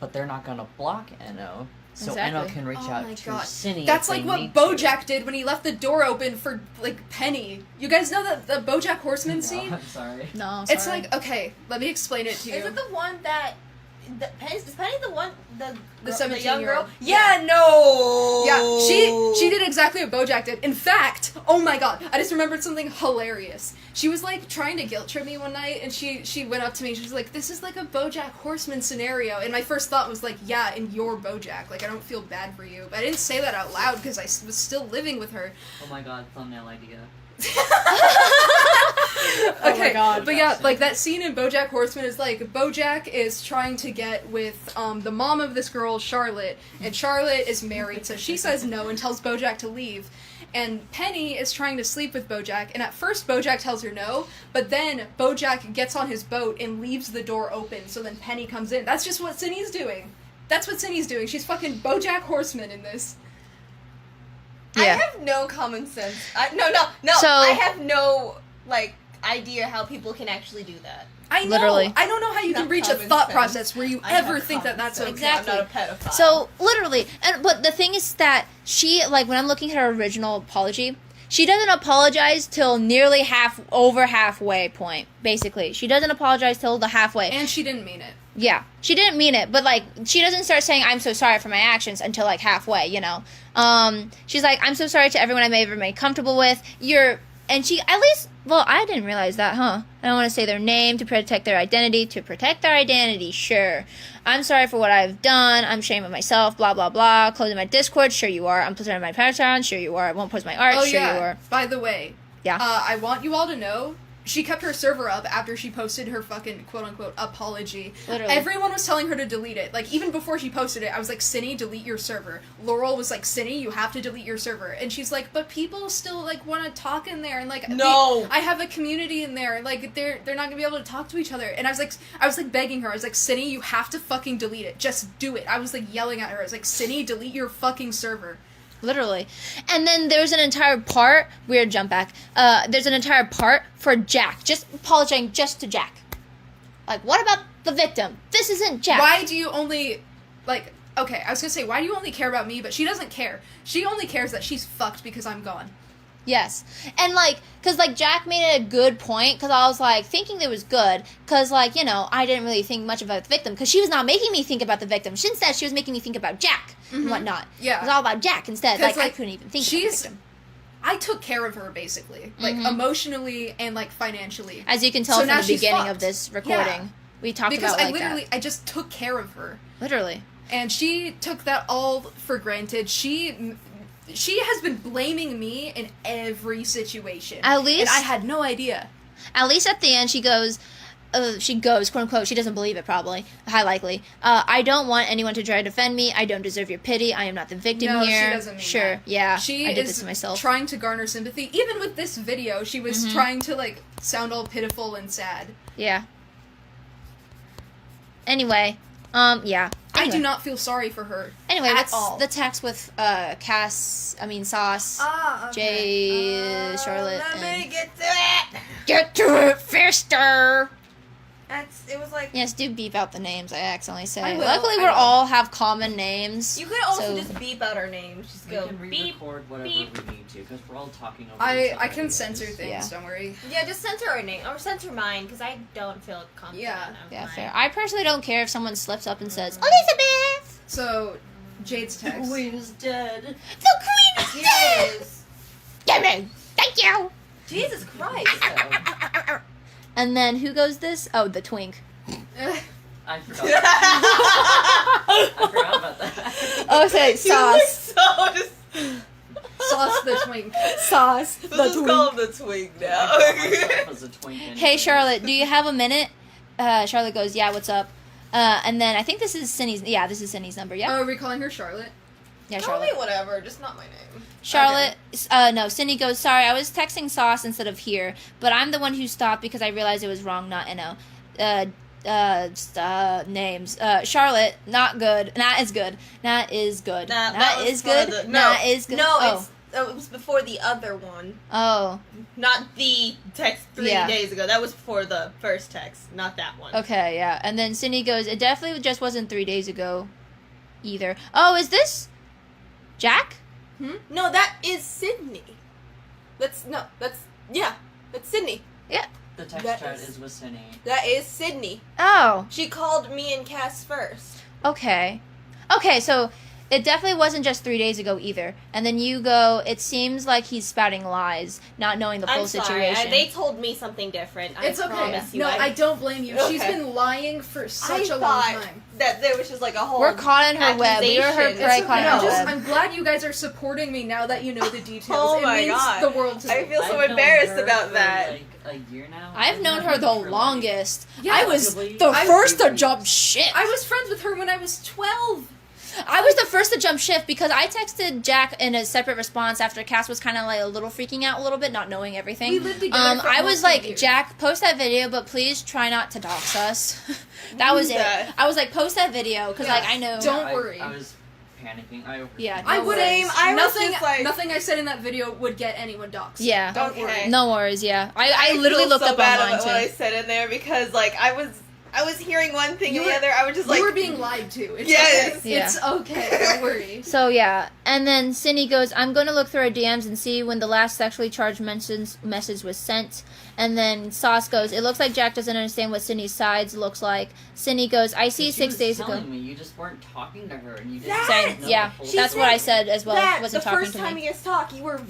but they're not gonna block Eno. So Exactly. Enno can reach Oh out my to God. Cindy. That's if like they what need to. BoJack did when he left the door open for, like, Penny. You guys know the BoJack Horseman No, scene? I'm sorry. No, I'm It's sorry. like, okay, let me explain it to you. Is it the one that? Is Penny the one? The 17-year-old. young girl? Yeah, no. Yeah, she did exactly what BoJack did. In fact, oh my god, I just remembered something hilarious. She was like trying to guilt trip me one night, and she went up to me. She was like, "This is like a BoJack Horseman scenario." And my first thought was like, "Yeah, and you're BoJack. Like, I don't feel bad for you." But I didn't say that out loud because I was still living with her. Oh my god, thumbnail idea. Okay, my God. but yeah, like that scene in BoJack Horseman is like BoJack is trying to get with the mom of this girl, Charlotte, and Charlotte is married, so she says no and tells BoJack to leave. And Penny is trying to sleep with BoJack, and at first BoJack tells her no, but then BoJack gets on his boat and leaves the door open, so then Penny comes in. That's just what Cindy's doing. That's what Cindy's doing. She's fucking BoJack Horseman in this. I Yeah. have no common sense. No. So- I have no idea how people can actually do that. I know. Literally. I don't know how you can Not reach a common thought sense. process where you I have ever think that common that's sense. okay. Exactly. I'm not a pedophile. So literally, but the thing is that she, like, when I'm looking at her original apology, she doesn't apologize till nearly halfway point. Basically, she doesn't apologize till the halfway. And she didn't mean it. Yeah, she didn't mean it, but like she doesn't start saying "I'm so sorry for my actions" until like halfway. You know, she's like, "I'm so sorry to everyone I may have ever made comfortable with." And she at least. Well, I didn't realize that, huh? I don't want to say their name to protect their identity. To protect their identity, sure. I'm sorry for what I've done. I'm ashamed of myself. Blah blah blah. Closing my Discord, sure you are. I'm posting my Patreon, sure you are. I won't post my art, Oh sure yeah. you are. By the way, Yeah. I want you all to know she kept her server up after she posted her fucking quote-unquote apology. Literally. Everyone was telling her to delete it. Like, even before she posted it, I was like, Cindy, delete your server. Laurel was like, Cindy, you have to delete your server. And she's like, but people still, like, want to talk in there. And, like, No. I have a community in there. Like, they're not going to be able to talk to each other. And I was like begging her. I was like, Cindy, you have to fucking delete it. Just do it. I was, like, yelling at her. I was like, Cindy, delete your fucking server. Literally. And then there's an entire part, weird jump back, there's an entire part for Jack, just apologizing just to Jack. Like, what about the victim? This isn't Jack. Why do you only, like, okay, I was gonna say, why do you only care about me? But she doesn't care. She only cares that she's fucked because I'm gone. Yes. And, like, because, like, Jack made it a good point, because I was, like, thinking it was good, because, like, you know, I didn't really think much about the victim, because she was not making me think about the victim. Instead, she was making me think about Jack and whatnot. Yeah. It was all about Jack instead. 'Cause, Like, I couldn't even think about the victim. I took care of her, basically. Like, emotionally and, like, financially. As you can tell So from now the she's beginning fucked. of this recording, Yeah. we talked Because about, like, I literally, that. I just took care of her. Literally. And she took that all for granted. She has been blaming me in every situation. At least- And I had no idea. At least at the end, she goes, quote unquote, she doesn't believe it probably, high likely. I don't want anyone to try to defend me. I don't deserve your pity. I am not the victim No, she here. doesn't mean Sure, that. yeah. She I did is this to myself. trying to garner sympathy. Even with this video, she was trying to, like, sound all pitiful and sad. Yeah. Anyway, yeah. I Anyway. do not feel sorry for her. Anyway, at that's all. the text with Sauce, Jay, Charlotte, Let me and get to it. get to it, Fister. It was like Yes, do beep out the names. I accidentally I say. will, Luckily, I we will. all have common names. you could also so- just beep out our names. Just We go can beep. re-record whatever beep. we need to, because we're all talking over I each other can anyways. censor things, Yeah. don't worry. Yeah, just censor our name or censor mine because I don't feel confident. Yeah. of Yeah, mine. fair. I personally don't care if someone slips up and says Elizabeth. So, Jade's The text. queen is dead. The queen is Here dead. it is. Give me. Thank you. Jesus Christ. So, And then who goes this? Oh, the twink. I forgot. I forgot about that. Oh, say You look so just. Sauce the twink. Sauce. Let's just call him the twink now. I thought myself as a twink Hey, anyway. Charlotte, do you have a minute? Charlotte goes, yeah, what's up? And then I think this is Cindy's. Yeah, this is Cindy's number. Yeah, Oh, are we calling her Charlotte? yeah, Call me Charlotte. whatever, just not my name. Charlotte. No, Cindy goes. Sorry, I was texting Sauce instead of here, but I'm the one who stopped because I realized it was wrong, not Enno. Names. Charlotte, not good. Not as good. Not is good. Nah, Not that was is for good. the- Not is good. No, Oh. it was before the other one. Oh. Not the text 3 Yeah. days ago. That was before the first text, not that one. Okay. Yeah. And then Cindy goes. It definitely just wasn't 3 days ago. either. Oh, is this Jack? No, that is Sydney. That's Sydney. Yeah. The text That chat is- is with Cindy. That is Sydney. Oh, She called me and Cass first. okay. Okay, so it definitely wasn't just 3 days ago either. And then you go, it seems like he's spouting lies, not knowing the full I'm sorry. situation. They told me something different. It's I okay. promise you. No, I don't blame you. She's Okay. been lying for such I a long thought time. that there was just like a whole. We're caught in her web. We were her accusation. prey It's caught okay. in her Just, web. I'm glad you guys are supporting me now that you know the details. Oh it my means God. the world to me. I feel so I've known embarrassed her about for, that. Like a year now. I've known her the longest. Yeah, I was arguably. the I- first to jump ship. I was friends with her when I was 12. I was the first to jump shift because I texted Jack in a separate response after Cass was kind of like a little freaking out a little bit, not knowing everything. We lived together for I almost was 2 like, years. Jack, post that video, but please try not to dox us. That was it. that. I was like, post that video because like I know. Don't worry. I was panicking. I Yeah, I no would worries. aim. I was Nothing. just like- Nothing I said in that video would get anyone doxxed. Yeah. Don't Okay. worry. No worries. Yeah, I literally feel looked so up bad online about what I too. said in there because like I was hearing one thing You and the were- other. I was just like You were being lied to. It's Yes. okay. Yeah. It's okay. Don't worry. So yeah, and then Cindy goes, I'm going to look through our DMs and see when the last sexually charged message was sent. And then Sauce goes, it looks like Jack doesn't understand what Cindy's sides looks like. Cindy goes, I see 6 days ago. Me, you just weren't talking to her, and you didn't That- know Yeah, the full that's story. what I said as well. that Wasn't the talking first to time me. you guys talked, you were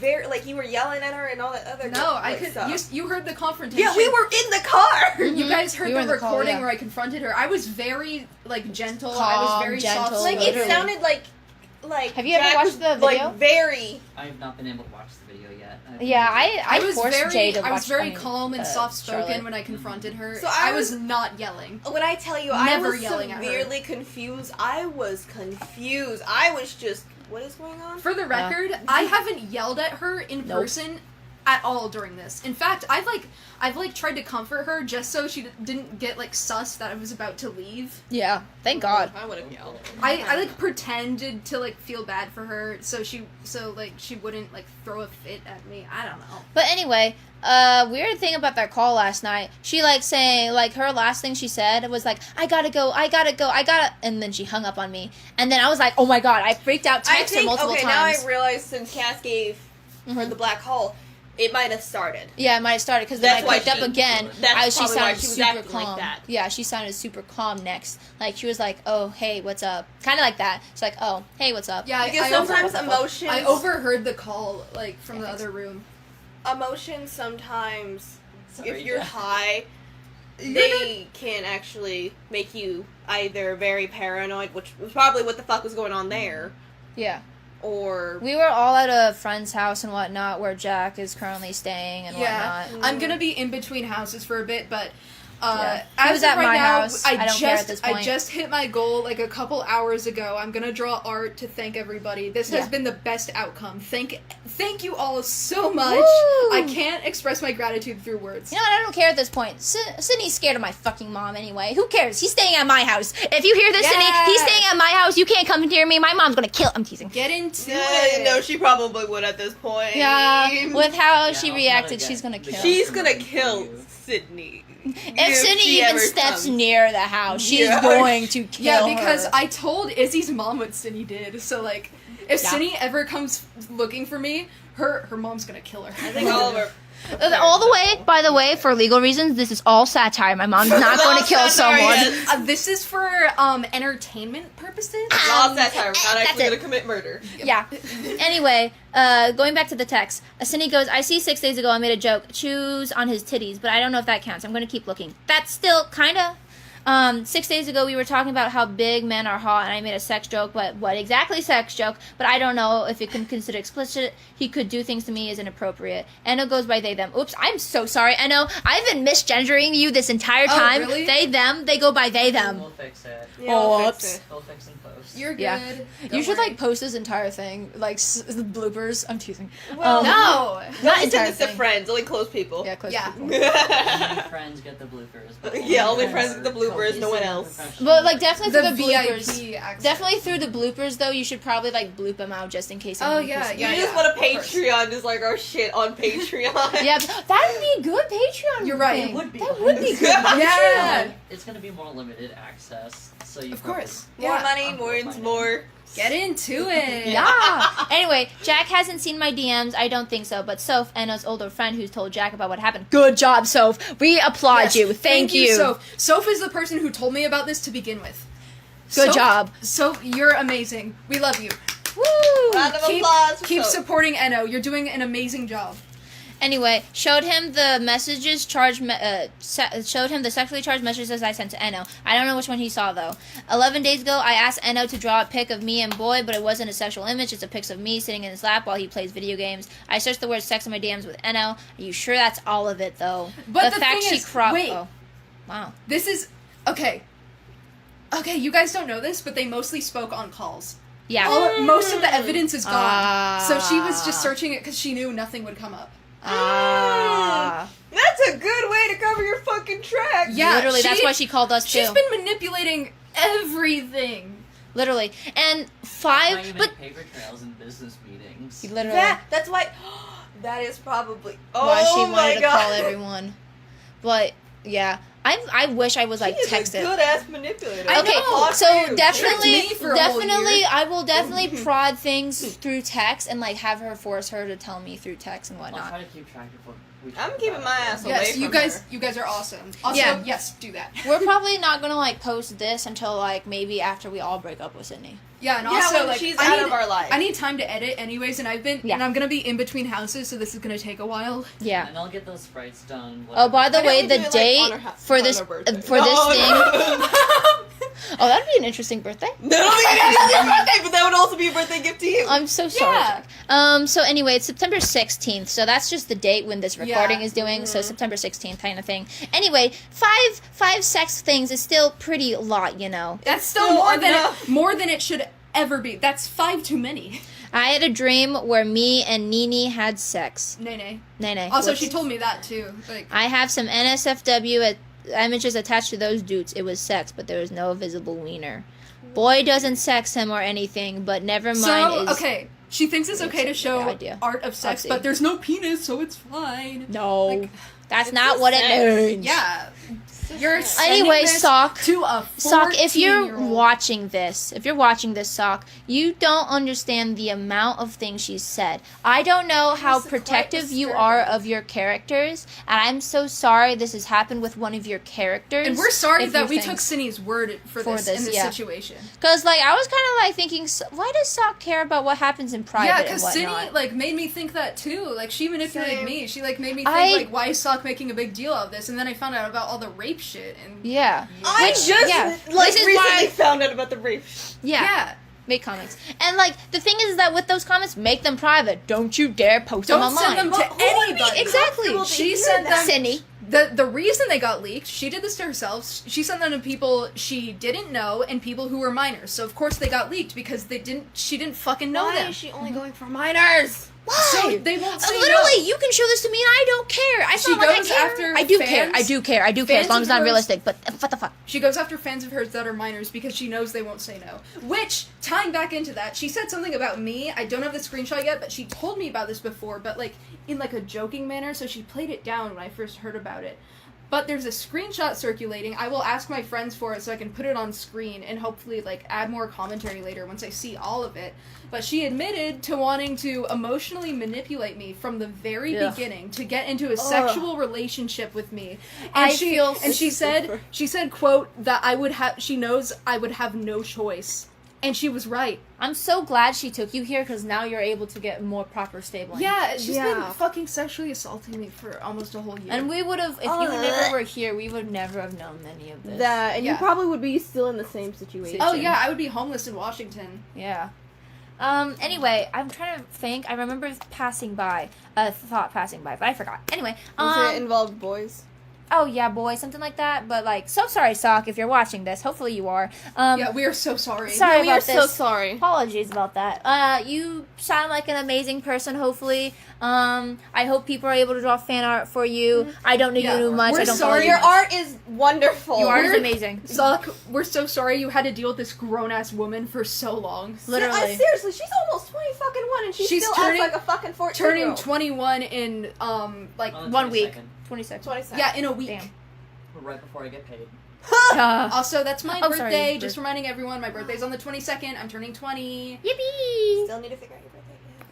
you were yelling at her and all that other No, I like, could. stuff. You heard the confrontation. Yeah, we were in the car. You guys heard We were the in the call, recording yeah. where I confronted her. I was very like gentle. I Calm, was very gentle, soft. Like literally. it sounded like Have you ever Jack watched was, the video? Like very. I've not been able to watch the video yet. Yeah, I was forced very, Jay to watch. I was very I mean, calm and soft spoken Charlotte. when I confronted her. So I I was was- not yelling. When I tell you, I Never was yelling at her. severely confused. I was confused. I was just, what is going on? For the record, I haven't yelled at her in Nope. person at all during this. In fact, I've tried to comfort her just so she didn't get like sus that I was about to leave. Yeah, thank God. I would have yelled. I like pretended to like feel bad for her so she wouldn't like throw a fit at me. I don't know. But anyway, weird thing about that call last night. She like saying like her last thing she said was like, I gotta go, and then she hung up on me. And then I was like, oh my God, I freaked out, I texted her think, multiple okay, times. now I realize since Cass gave her the black hole, it might have started. Yeah, it might have started because then That's I why picked up she- again. that's She probably why sounded she was super acting like calm. that. Yeah, she sounded super calm next. Like she was like, "Oh, hey, what's up?" Kind of like that. She's like, "Oh, hey, what's up?" Yeah, Because I sometimes over- emotions. I overheard the call like from the Yeah, other room. Emotions sometimes, Sorry, if you're Jack. high, they can actually make you either very paranoid, which was probably what the fuck was going on there, Yeah. or We were all at a friend's house and whatnot, where Jack is currently staying and Yeah, whatnot. I'm gonna be in between houses for a bit, but Yeah. He as was of at right my now, house. I don't care at this I point. just hit my goal like a couple hours ago. I'm gonna draw art to thank everybody. This has Yeah. been the best outcome. Thank you all so much. Woo! I can't express my gratitude through words. You know what? I don't care at this point. Sydney's scared of my fucking mom anyway. Who cares? He's staying at my house. If you hear this, Yeah. Sydney, he's staying at my house. You can't come near me. My mom's gonna kill. I'm teasing. Get into it. no, she probably would at this point. Yeah, with how Yeah, she I'll reacted, try to she's get gonna the kill. She's customer gonna for kill you. Sydney. If Sydney she even ever steps comes. near the house, she is Yeah. going to kill Yeah, because her. I told Izzy's mom what Sydney did. So like, if Yeah. Sydney ever comes looking for me, her mom's gonna kill her. I think all of her. All the way, by the way, for legal reasons, this is all satire. My mom's not going to kill Satire, someone. yes. This is for entertainment purposes. All satire. We're not that's actually it. gonna commit murder. Yeah. Anyway, going back to the text, Cindy goes, I see 6 days ago I made a joke, choose on his titties, but I don't know if that counts. I'm going to keep looking. That's still kind of... 6 days ago we were talking about how big men are hot, and I made a sex joke, but what exactly sex joke? But I don't know if it can consider explicit. He could do things to me as inappropriate. Enno goes by they, them. Oops, I'm so sorry, Enno. I've been misgendering you this entire Oh, time. really? They, them, they go by they, them. We'll fix it. Yeah, we'll fix Oops. it. We'll fix and post. You're good. Yeah. Don't You should worry. like post this entire thing, like the bloopers. I'm teasing. Well, No. Not Don't entire send this to thing. friends. Only close people. Yeah, close Yeah. people. Only friends get the bloopers. But Yeah, only friends with the bloopers. bloopers, no one else. But like definitely The through the bloopers. VIP access. Definitely through the bloopers though. You should probably like bloop them out just in case. Oh, yeah, You just want a Patreon, just like our shit on Patreon. Yeah, that would be a good Patreon. You're right. thing. It would be. That would be good. Yeah. It's gonna be more limited access, so you. Of course. More Yeah. money, more and more. Get into it. Yeah. Anyway, Jack hasn't seen my DMs. I don't think so. But Soph, Anna's older friend, who's told Jack about what happened. Good job, Soph. We applaud Yes, you. Thank you. Soph. Soph is the person who told me about this to begin with. Good job. Soph, you're amazing. We love you. Woo. Round of applause. Keep for supporting Enno. You're doing an amazing job. Anyway, showed him the messages showed him the sexually charged messages I sent to Enno. I don't know which one he saw though. 11 days ago, I asked Enno to draw a pic of me and Boy, but it wasn't a sexual image. It's a pic of me sitting in his lap while he plays video games. I searched the word sex in my DMs with Enno. Are you sure that's all of it though? But the fact thing she is, cropped. wait. Oh, wow. This is okay. Okay, you guys don't know this, but they mostly spoke on calls. Yeah. Most of the evidence is gone. Ah. So she was just searching it because she knew nothing would come up. That's a good way to cover your fucking tracks. Yeah, Literally, that's why she called us too. She's been manipulating everything. Literally, and That's why you but make paper trails in business meetings. literally, That's why. That is probably. Oh why she my wanted to God. call everyone. But yeah, I wish I was like She is texted. a good ass manipulator. I Okay, know. so That's me definitely, for a whole year. I will definitely prod things through text and like have her force her to tell me through text and I'll whatnot. try to keep track of what we I'm talk keeping about. my ass away Yes, from you guys are awesome. Also, Yeah. yes, do that. We're probably not gonna like post this until like maybe after we all break up with Sydney. Yeah, and Yeah, also when like she's I out need, of our life. I need time to edit anyways, and I'm gonna be in between houses, so this is gonna take a while. Yeah. And I'll get those sprites done. Oh, by the Why way, don't we the do it, like, date on our for on this our birthday? thing. Oh, that'd be an interesting birthday. That'll be an interesting birthday, but that would also be a birthday gift to you. I'm so sorry. Yeah. Jack. So anyway, it's September 16th. So that's just the date when this recording is doing. So September 16th kind of thing. Anyway, five sex things is still pretty a lot, you know. That's still more than it should ever be. That's 5 too many. I had a dream where me and Nini had sex. Nay. Nay. Also, Whoops. she told me that too. Like, I have some NSFW images attached to those dudes. It was sex, but there was no visible wiener. Boy doesn't sex him or anything, but never mind. so okay, she thinks it's okay to Good show idea. art of sex, Oopsie. but there's no penis, so it's fine. No, Like, that's not what it means. Yeah. You're Anyway, this Sock. to a Sock, if you're 14-year-old. watching this, Sock, you don't understand the amount of things she's said. I don't know how is quite protective you are of your characters, and I'm so sorry this has happened with one of your characters. And we're sorry if that you we think- took Cindy's word for this in this yeah. situation. Cause like I was kind of like thinking, why does Sock care about what happens in private? Yeah, and because whatnot? Cindy like made me think that too. Like she manipulated Same. me. She like made me think like, why is Sock making a big deal of this? And then I found out about all the rape shit and Yeah. I Which- just yeah. like This is recently why- found out about the rape. Yeah. Make comics. And like the thing is that with those comments, make them private. Don't you dare post them don't online. send them to Well, who would be anybody. Exactly. comfortable to She hear sent that? them. Cindy. The reason they got leaked, she did this to herself. She sent them to people she didn't know and people who were minors. So of course they got leaked because she didn't fucking know Why them. is she only going for minors? Why? So they won't say Literally, no. you can show this to me and I don't care. It's She not like I goes care. after I do fans- care. I do care. I do care. As fans long of as it's not hers- realistic. But what the fuck? She goes after fans of hers that are minors because she knows they won't say no. Which, tying back into that, she said something about me. I don't have the screenshot yet, but she told me about this before, but like in like a joking manner, so she played it down when I first heard about it. But there's a screenshot circulating. I will ask my friends for it so I can put it on screen and hopefully like add more commentary later once I see all of it. But she admitted to wanting to emotionally manipulate me from the very beginning to get into a sexual relationship with me. And she said, quote, that she knows I would have no choice. And she was right. I'm so glad she took you here because now you're able to get more proper stabling. Yeah, she's been Yeah. fucking sexually assaulting me for almost a whole year. And we would have, if you never were here, we would never have known any of this. That, and Yeah. you probably would be still in the same situation. oh yeah, I would be homeless in Washington. Yeah. Anyway, I'm trying to think. I remember thought passing by, but I forgot. Anyway, Was it involved boys? oh yeah, boy, something like that. But like, so sorry, Sock, if you're watching this. Hopefully you are. Yeah, we are so sorry. Sorry we are about this. so sorry. Apologies about that. You sound like an amazing person. Hopefully, I hope people are able to draw fan art for you. I don't know you much. We're I don't sorry. follow Your you. art is wonderful. Your art is amazing. Zuck, we're so sorry you had to deal with this grown-ass woman for so long. Literally. Seriously, she's almost 20 and she's still turning- acts like a fucking 14 Turning 21 in, like, On the 1 week. 22nd. 26. 27. yeah, in a week. Damn. Right before I get paid. Also, that's my Oh, birthday. sorry. Just reminding everyone, my birthday's on the 22nd. I'm turning 20. Yippee! Still need to figure out your birthday.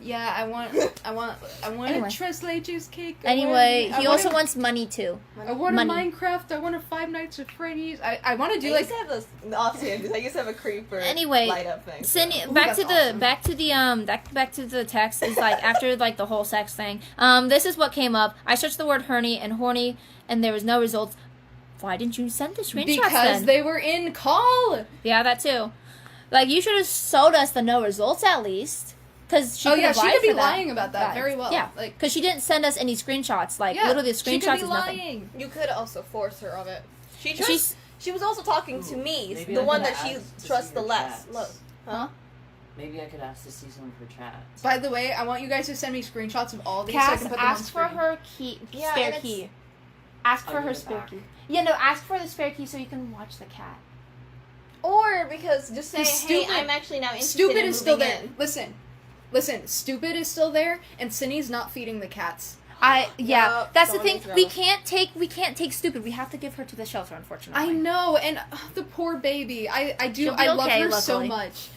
Yeah, I want Anyway. a Tres Leches cake. Anyway, I he want also wants money too. I want money. a Minecraft. I want a Five Nights at Freddy's. I want to do I like. used to have those off-scene because I used to have a creeper Anyway, light up thing. Cindy, Ooh, back that's to the awesome. back to the text is like after like the whole sex thing. This is what came up. I searched the word herny and horny, and there was no results. Why didn't you send the screenshots Because then? they were in call. Yeah, that too. Like you should have showed us the no results at least. Because she Oh could yeah, have she lied could be for that. lying about that Yeah. very well. Yeah, like because she didn't send us any screenshots. Like yeah, literally, the she could screenshots be is nothing. lying. You could also force her of it. She's She was also talking to me, Maybe the I one could that she ask to trusts see the her less. chats. Look. Huh? Maybe I could ask to see some of her chats. By the way, I want you guys to send me screenshots of all these so I Cass, can put them on ask for screen. her key, Yeah, spare and key. Ask I'll for give her it spare back. key. Yeah, no, ask for the spare key so you can watch the cat. Or because just say, Because hey, Stupid- I'm actually now interested Stupid in is still moving there. in. Listen. Stupid is still there, and Cindy's not feeding the cats. Yeah, No, that's the someone thing. needs to We go. can't take stupid. We have to give her to the shelter, unfortunately. I know, and the poor baby. I She'll be love okay, her so luckily. much.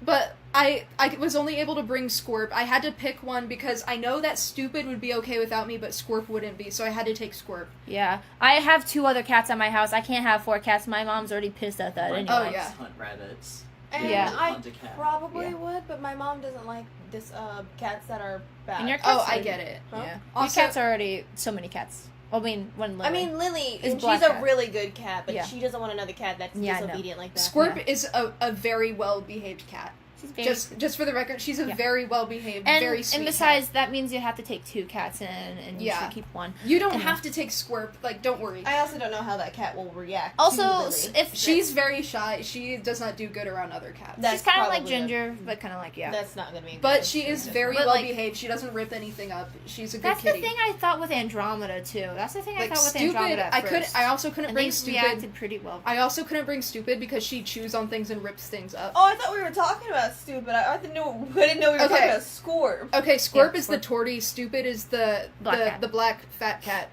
But I was only able to bring Squirp. I had to pick one because I know that Stupid would be okay without me, but Squirp wouldn't be, so I had to take Squirp. Yeah, I have 2 other cats at my house. I can't have 4 cats. My mom's already pissed at that. My Anyway. Oh, dogs yeah. hunt rabbits. And Yeah. I Hunt a cat. probably Yeah. would, but my mom doesn't like this cats that are bad. And your Oh, cats I are- get it. Huh? Yeah. Your Also, cats are already so many cats. I mean, one Lily. I mean, Lily, Is and black she's a cat. really good cat, but Yeah. she doesn't want another cat that's Yeah, I know. disobedient like that. Squirp is a very well behaved cat. she's very Just for the record, she's a Yeah. very well behaved, and very sweet. and besides, that means you have to take 2 cats in, and you Yeah. should keep one. cat. You don't Anyway. have to take Squirp. Like, don't worry. I also don't know how that cat will react. Also, to Lily. if She's very shy. She does not do good around other cats. That's she's kind of like probably good. Ginger, but kind of like That's not gonna be. But good. she is very But, well like- behaved. She doesn't rip anything up. She's a good That's kitty. the thing I thought with Andromeda too. That's the thing I Like thought with Stupid, Andromeda at first. I also couldn't and bring they Stupid. reacted pretty well. I also couldn't bring Stupid because she chews on things and rips things up. Oh, I thought we were talking about Stupid. I didn't know we were Okay. talking about Scorp. Okay, Squirp Yeah, is the tortie. Stupid is the Black cat. the black fat cat.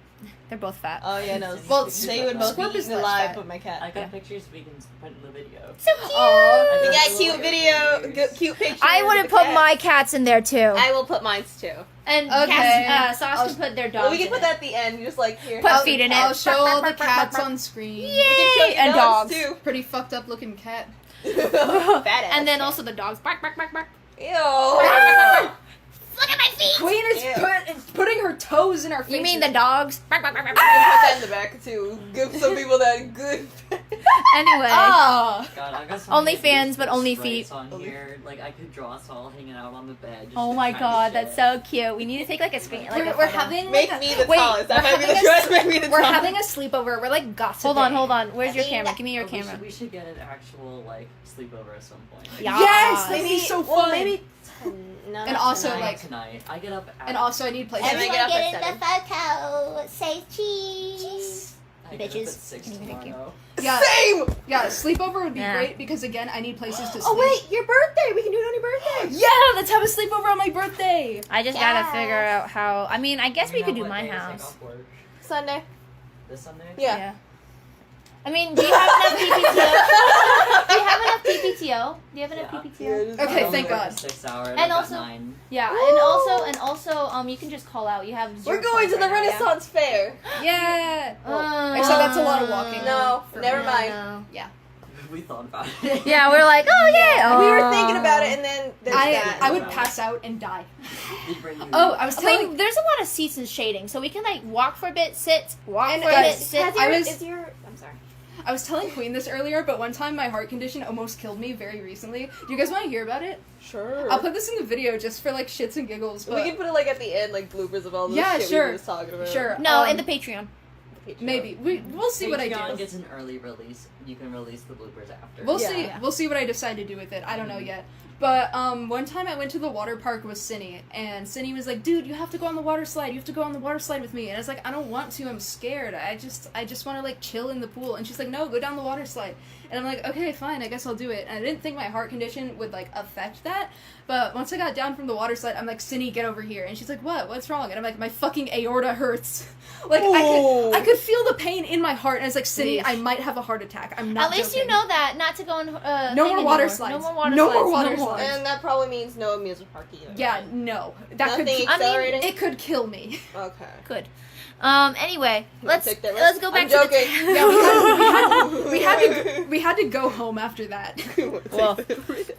They're both fat. Oh yeah, no. Well, they would both Scorp be is eaten less alive fat. with my cat. I got Yeah. pictures we can put in the video. So cute. Aw. We I got got cute video, cute pictures. I want to of put the my cats. cats in there too. I will put mine too. And Okay. Sauce I'll- can put their dogs. Well, we can in put it. that at the end, just like here. Put I'll, feet in it. I'll show all the Bark, bark, bark, cats bark, on screen. We can show Yay! you And dogs. too. Pretty fucked up looking cat. Badass. And then also the dogs. Bark, bark, bark, bark. Ew. Look at my feet. Queen is Ew. putting her toes in our faces. You mean the dogs? Bark, bark, bark, bark, We bark. can put that in the back too. Give some people that good. Anyway. Ah. God, I got some Only ideas fans, for but only sprites feet. on here. Like I could draw us all hanging out on the bed. Just Oh my kind of god, shit. that's so cute. We need to take like a screen. Like We're a photo. having Make like me a, the Wait, tallest. That we're might be the having choice. Make me the we're tallest. having a sleepover. We're like gossiping. Hold on. Where's your camera? Give me your Oh, camera. we should get an actual like sleepover at some point. Yeah. Yes, Maybe- that'd be so Well, fun. maybe. No, And not also, tonight. like- Tonight, I get up. At, And also, I need places. And I get up at 7. photo. Say cheese. I get up bitches. at 6 Thank you. tomorrow. Yeah, Same. yeah. Sleepover would be Yeah. great because again, I need places to sleep. Oh wait, your birthday. We can do it on your birthday. Yeah, let's have a sleepover on my birthday. I just gotta Yes. figure out how. I mean, I guess we You could know do what my day to take house. off work? Sunday. This Sunday? Yeah. I mean, do you have enough PPTO? Do you have enough PPTO? Do you have enough Yeah. PPTO? Okay, I only thank work God. a 6 hour. And I've got also- 9. Yeah, Woo! and also, you can just call out. You have. We're 0 going points to the right now, yeah? Renaissance Fair. Yeah. Except that's a lot of walking. No, For never me. mind. No. We thought about it. Yeah, we're like, oh yeah. We were thinking about it, and then there's I that. would pass out and die. We bring you. Oh, I was I telling. mean, there's a lot of seats and shading, so we can like walk for a bit, sit, walk And for a bit, guys, sit. I was- I'm sorry. I was telling Queen this earlier, but one time my heart condition almost killed me very recently. Do you guys want to hear about it? Sure. I'll put this in the video just for like shits and giggles. But We can put it like at the end, like bloopers of all the Yeah, shit sure. we were just talking about. sure. No, in the Patreon. Patreon. Maybe we'll see what I Patreon do. gets an early release. You can release the bloopers after. We'll Yeah. see. Yeah. We'll see what I decide to do with it. I don't know yet. But one time I went to the water park with Cindy, and Cindy was like, "Dude, you have to go on the water slide. You have to go on the water slide with me." And I was like, "I don't want to. I'm scared. I just want to like chill in the pool." And she's like, "No, go down the water slide." And I'm like, "Okay, fine. I guess I'll do it." And I didn't think my heart condition would like affect that. But once I got down from the water slide, I'm like, "Cindy, get over here." And she's like, "What? What's wrong?" And I'm like, "My fucking aorta hurts." Like I could feel the pain in my heart, and I was like, "Cindy, I might have a heart attack. I'm not." At least joking." you know that, not to go on. No more water slides. No more water No slides. more water no more. slides. And that probably means no amusement park either. Yeah, no. That Nothing could. accelerating? It could kill me. Okay. Good. Anyway, let's Take that let's risk? go back I'm to the joking. Yeah, we had to go home after that. Well,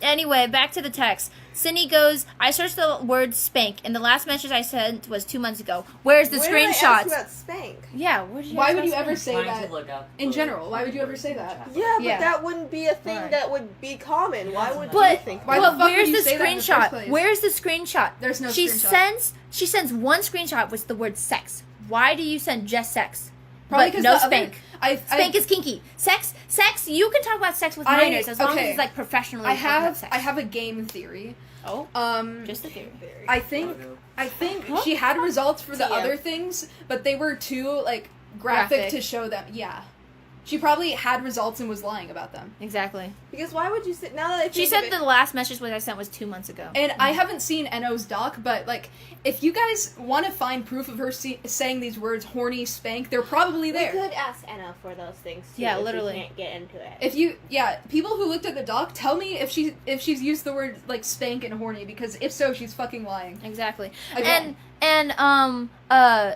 anyway, back to the text. Cindy goes, I searched the word spank, and the last message I sent was 2 months ago. Where's the Where did I ask screenshots? you about spank? Yeah, where did you Why ask would you about ever spank? say Trying that to look up in the general? Why would you ever words say in that? chat. Yeah, but Yeah. that wouldn't be a thing Alright. that would be common. Why would But, you think Why that? the but fuck where's would you the say that in the first screenshot? place? Where's the screenshot? There's no she screenshot. She sends one screenshot with the word sex. Why do you send just sex? Probably but because no the other- spank. Spank is kinky. Sex. You can talk about sex with minors as long as it's like professionally. I talking about have sex. I have a game theory. Oh, Just just a theory. I think she had results for the TM. other things, but they were too like graphic to show them. Yeah. She probably had results and was lying about them. Exactly. Because why would you say... Now that I think She of said it, the last message I sent was 2 months ago. And I haven't seen Eno's doc, but like, if you guys want to find proof of her saying these words, horny, spank, they're probably there. We could ask Anna for those things too. Yeah, if literally. We can't get into it. If people who looked at the doc, tell me if she's used the word like spank and horny, because if so, she's fucking lying. Exactly. Again. And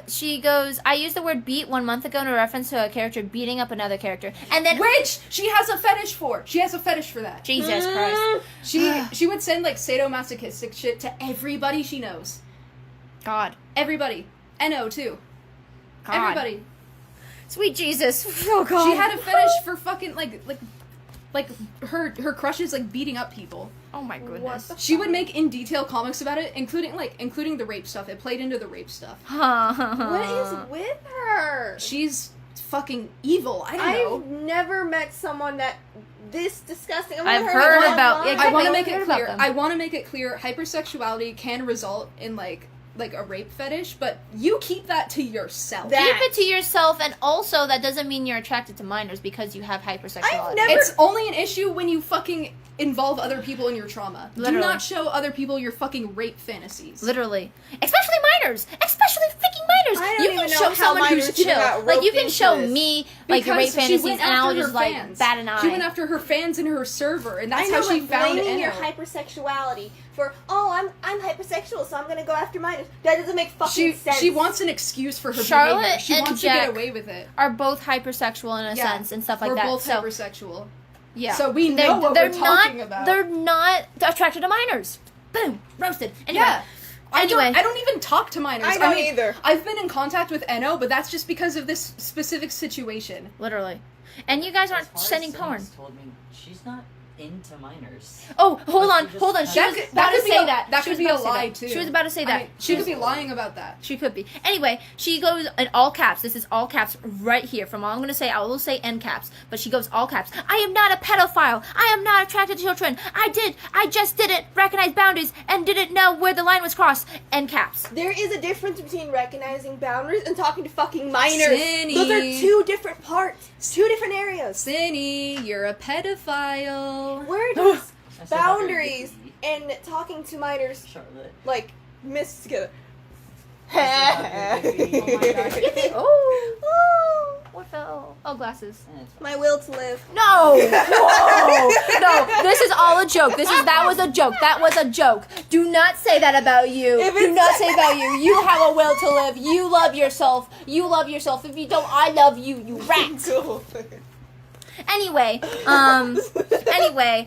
she goes, I used the word beat 1 month ago in a reference to a character beating up another character. And then Which she has a fetish for. She has a fetish for that. Jesus Christ. She would send like sadomasochistic shit to everybody she knows. God. Everybody. Eno too. God. Everybody. Sweet Jesus. Oh God. She had a fetish for fucking like her crushes like beating up people. Oh my goodness. She would make in detail comics about it, including the rape stuff. It played into the rape stuff. what is with her? She's fucking evil. I don't I've know. never met someone that this disgusting. I've heard about- I want to make I've it heard about clear. them. I want to make it clear. Hypersexuality can result in like a rape fetish, but you keep that to yourself. Keep it to yourself, and also that doesn't mean you're attracted to minors because you have hypersexuality. I've never- It's only an issue when you fucking involve other people in your trauma. Literally. Do not show other people your fucking rape fantasies. Literally. Especially minors. Especially freaking minors. I don't You even can know show how someone minors who's even chill. got Like, you roped can into show this. me, like, your rape Because she fantasies, went and I'll after just, her like, fans. bat an eye. She went after her fans in her server, and that's I know, how she but found blaming your Eno. hypersexuality for I'm hypersexual, so I'm gonna go after minors. That doesn't make fucking sense. She wants an excuse for her Charlotte behavior. She and wants Jack to get away with it. are both hypersexual in a sense and stuff like we're that. both So, hypersexual. yeah. So we know what we're talking not, about. They're not attracted to minors. Boom. Roasted. Anyway. Yeah. Anyway. I don't even talk to minors. I don't mean, either. I've been in contact with Eno, but that's just because of this specific situation. Literally. And you guys As aren't far as sending Cindy's porn. told me she's not into minors. Oh, hold Like, on, you just- hold on. She That was could- about that to could be say a- that. that She could was be about a to say lie, that. too. She was about to say I that. mean, she could be lying about that. She could be. Anyway, she goes in all caps. This is all caps right here. From all I'm going to say, I will say end caps. But she goes all caps. I am not a pedophile. I am not attracted to children. I just didn't recognize boundaries and didn't know where the line was crossed. End caps. There is a difference between recognizing boundaries and talking to fucking minors. Cindy. Those are two different parts, two different areas. Cindy, you're a pedophile. Where does I said that very boundaries busy. and talking to minors Charlotte. like mix together? I said that very busy. Oh my god. Yippee. Oh. What fell? Oh, glasses. And it's My will to live. No! Whoa! No, this is all a joke. That was a joke. That was a joke. Do not say that about you. If Do it's- not say about you. You have a will to live. You love yourself. You love yourself. If you don't, I love you, you rat. Cool. Anyway, I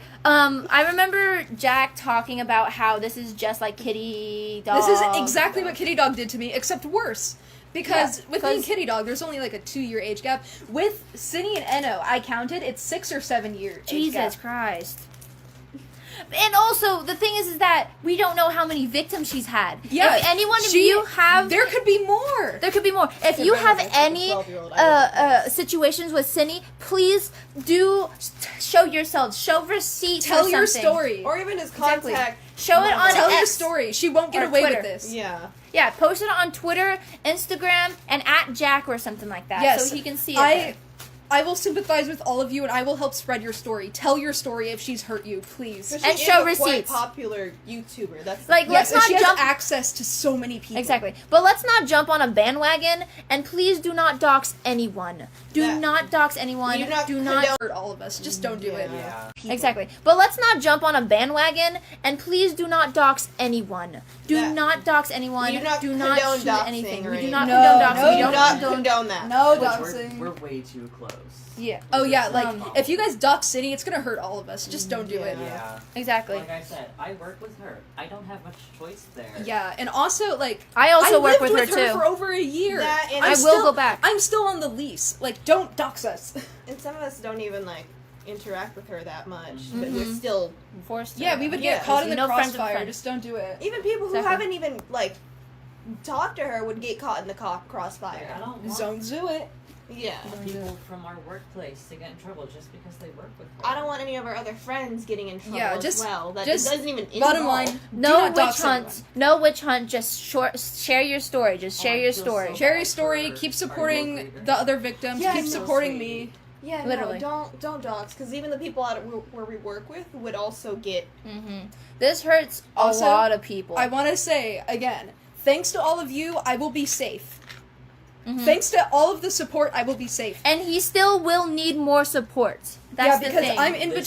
remember Jack talking about how this is just like Kitty Dog. This is exactly what Kitty Dog did to me, except worse. Because Yeah, with me and 'cause- Kitty Dog, there's only like a 2-year age gap. With Cindy and Eno, I counted, it's 6 or 7 year age gap. Jesus Christ. And also, the thing is that we don't know how many victims she's had. Yeah, if anyone of you have... There could be more. There could be more. If you have any situations with Cindy, please do show yourselves. Show receipts. Tell or your something. story. Or even his contact. Exactly. Show it on Tell X. your story. She won't get or away Twitter. with this. Yeah. Yeah, post it on Twitter, Instagram, and at Jack or something like that. Yes, so he can see it there. I will sympathize with all of you, and I will help spread your story. Tell your story if she's hurt you, please. And show receipts. Quite popular YouTuber. That's Like, Yes, let's not she jump... has access to so many people. Exactly. But let's not jump on a bandwagon, and please do not dox anyone. Do not dox anyone. Do not hurt all of us. Just don't do it. Yeah. Exactly. But let's not jump on a bandwagon, and please do not dox anyone. Do not dox anyone. We do not shoot condone anything. doxing or We do anything. not No, condone no, doxing. We do don't not condone... condone that. No Which doxing. we're way too close. Yeah. Oh yeah, like if you guys dox City, it's gonna hurt all of us. Just don't do it. Yeah. Exactly. Like I said, I work with her. I don't have much choice there. Yeah, and also like I also work lived with her too. for over a year. That and I will go back. I'm still on the lease. Like, don't dox us. And some of us don't even like interact with her that much, Mm-hmm. but we're still Forced to. Yeah, we would Yeah, get caught in the no friends with crossfire. friends. Just don't do it. even people who Exactly. haven't even like talked to her would get caught in the Like, I crossfire. don't want Don't do it. Yeah. people from our workplace to get in trouble just because they work with her. I don't want any of our other friends getting in trouble Yeah, as just- well. That just doesn't even Bottom involve- line, do No not witch dox hunt. anyone. No witch hunt. Just share your story. Just share I your feel story. so Share your bad story. for Keep our supporting work the other victims. Yeah, keep no, supporting sweetie. me. Yeah, Literally. no, don't dox, because even the people out where we work with would also get. Mm-hmm. This hurts Also, a lot of people. I want to say again, thanks to all of you, I will be safe. Mhm. Thanks to all of the support, I will be safe. And he still will need more support. That's yeah, the because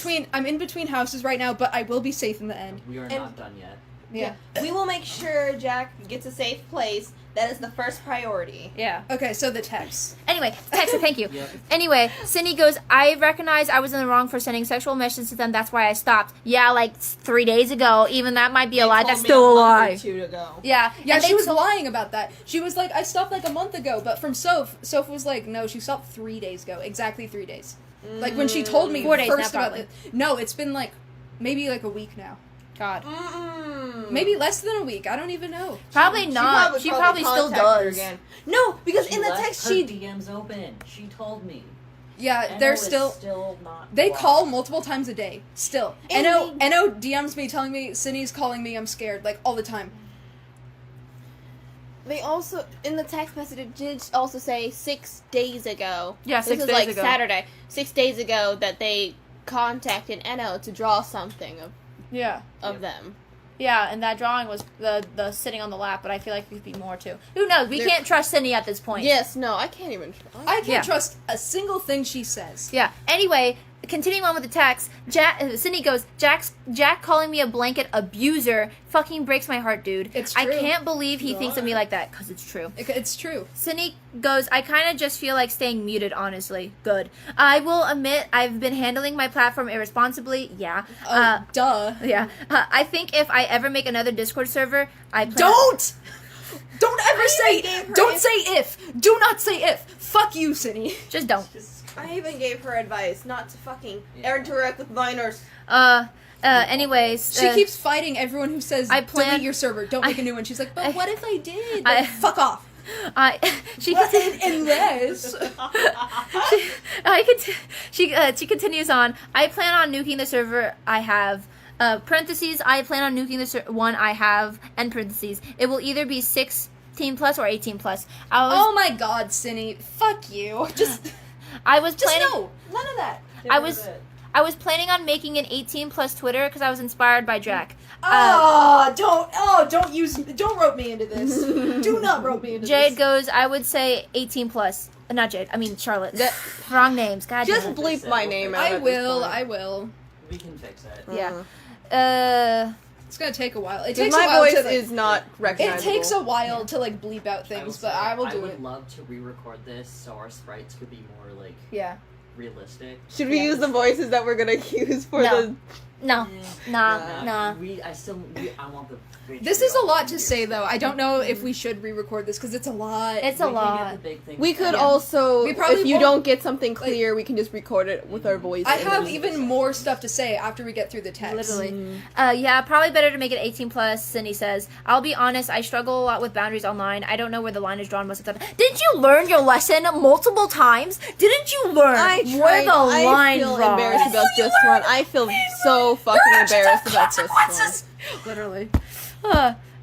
thing. I'm in between houses right now, but I will be safe in the end. We are And- not done yet. Yeah. We will make sure Jack gets a safe place. That is the first priority. Yeah. Okay, so the text. Anyway, text her, thank you. Yep. Anyway, Cindy goes, I recognize I was in the wrong for sending sexual messages to them. That's why I stopped. Yeah, like 3 days ago. Even that might be a lie. That's still a lie. 2 ago. Yeah. Yeah, and she they was told- lying about that. She was like, I stopped like a month ago, but from Soph was like, no, she stopped 3 days ago. Exactly 3 days. Like when she told me 4 days first now, about probably. it. No, it's been like maybe like a week now. God. Maybe less than a week. I don't even know. Probably not. She probably still contacted her does. again. No, because She in the left text her she DMs open. She told me. Yeah, Enno they're is still not they blocked. call multiple times a day. Still. And Enno DMs me telling me Cindy's calling me, I'm scared, like all the time. They also, in the text message, it did also say 6 days ago. Yeah, this 6 was days like ago. Saturday. 6 days ago that they contacted Enno to draw something of Yeah. them. Yeah, and that drawing was the sitting on the lap, but I feel like it could be more too. Who knows? We can't trust Cindy at this point. Yes, no, I can't even. I can't Yeah. trust a single thing she says. Yeah. Anyway, continuing on with the text, Cindy goes, Jack calling me a blanket abuser fucking breaks my heart, dude. It's I true. can't believe he thinks of me like that, because it's true. It's true. Cindy goes, I kind of just feel like staying muted, honestly. Good. I will admit I've been handling my platform irresponsibly. Yeah. Duh. Yeah. I think if I ever make another Discord server, I plan... Don't ever say gave her don't say if. Do not say if. Fuck you, Cindy. Just don't. I even gave her advice not to fucking Yeah. interact with minors. Anyways. She keeps fighting everyone who says I plan- delete your server, don't make a new one. She's like, but what if I did? I- Like, fuck off. She What? continues. Unless She continues on. I plan on nuking the server I have. Parentheses. I plan on nuking the one I have. End parentheses. It will either be 16 plus or 18 plus. oh my god, Cindy. Fuck you. I was Just planning. no. None of that. I was planning on making an 18 plus Twitter because I was inspired by Jack. Don't rope me into this. Do not rope me into Jade this. goes. I would say 18 plus. Not Jade. I mean Charlotte. Wrong names. God Just damn it. bleep my name out. I at this will. point. I will. We can fix it. Yeah. It's gonna take a while. It 'Cause takes a my while voice to, like, is not recognizable. It takes a while to like bleep out things, but I will do I would it. love to re-record this so our sprites could be more like Yeah. realistic. Should we Yeah. use the voices that we're gonna use for No. the? No. Nah. I want the. This is a lot to say, though. I don't know if we should re-record this because it's a lot. It's a lot. We could also, We probably if you won't- don't get something clear, we can just record it with our voice. I have even more stuff to say after we get through the text. Literally. Yeah, probably better to make it 18 plus. Cindy says, I'll be honest, I struggle a lot with boundaries online. I don't know where the line is drawn most of the time. Didn't you learn your lesson multiple times? Didn't you learn where the line feel draws? embarrassed about this one. I feel so fucking embarrassed about this one. Literally.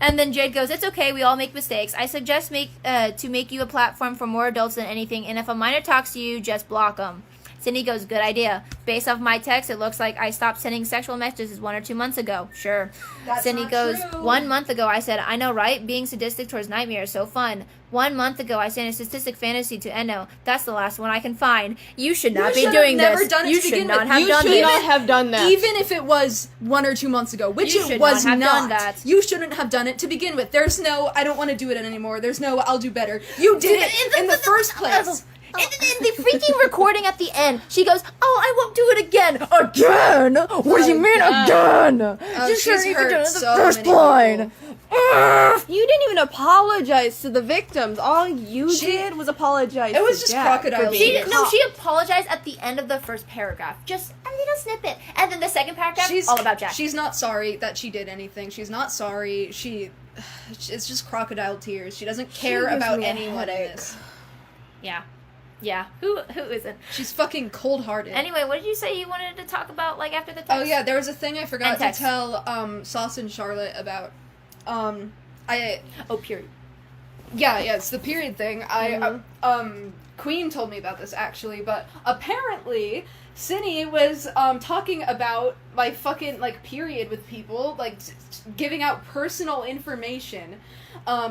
And then Jade goes, it's okay, we all make mistakes. I suggest to make you a platform for more adults than anything, and if a minor talks to you, just block them. Cindy goes, good idea. Based off my text, it looks like I stopped sending sexual messages 1 or 2 months ago. Sure. That's Cindy not goes, true. 1 month ago I said, I know, right? Being sadistic towards Nightmare is so fun. 1 month ago I sent a statistic fantasy to Enno. That's the last one I can find. You should not be should doing have never this. done it You to should begin not with. have You done should this. not have done that. Even if it was 1 or 2 months ago, which You it should was not have done not, that. you shouldn't have done it to begin with. There's no, I don't want to do it anymore. There's no, I'll do better. You did it in the first place. In the freaking recording at the end, she goes, oh, I won't do it again. Again? What do you mean again? You she's shouldn't even hurt do it in the so first many line. You didn't even apologize to the victims. All you did was apologize. It was to just Jack crocodile for being tears. She apologized at the end of the first paragraph. Just a little snippet. And then the second paragraph, all about Jack. She's not sorry that she did anything. She's not sorry. It's just crocodile tears. She doesn't care gives about me a anyone in headache. this. Yeah. Who isn't? She's fucking cold-hearted. Anyway, what did you say you wanted to talk about, like, after the text? Oh yeah, there was a thing I forgot And to text. tell Sauce and Charlotte about. Period. Yeah, it's the period thing. Queen told me about this actually, but apparently Cindy was talking about my fucking period with people, giving out personal information.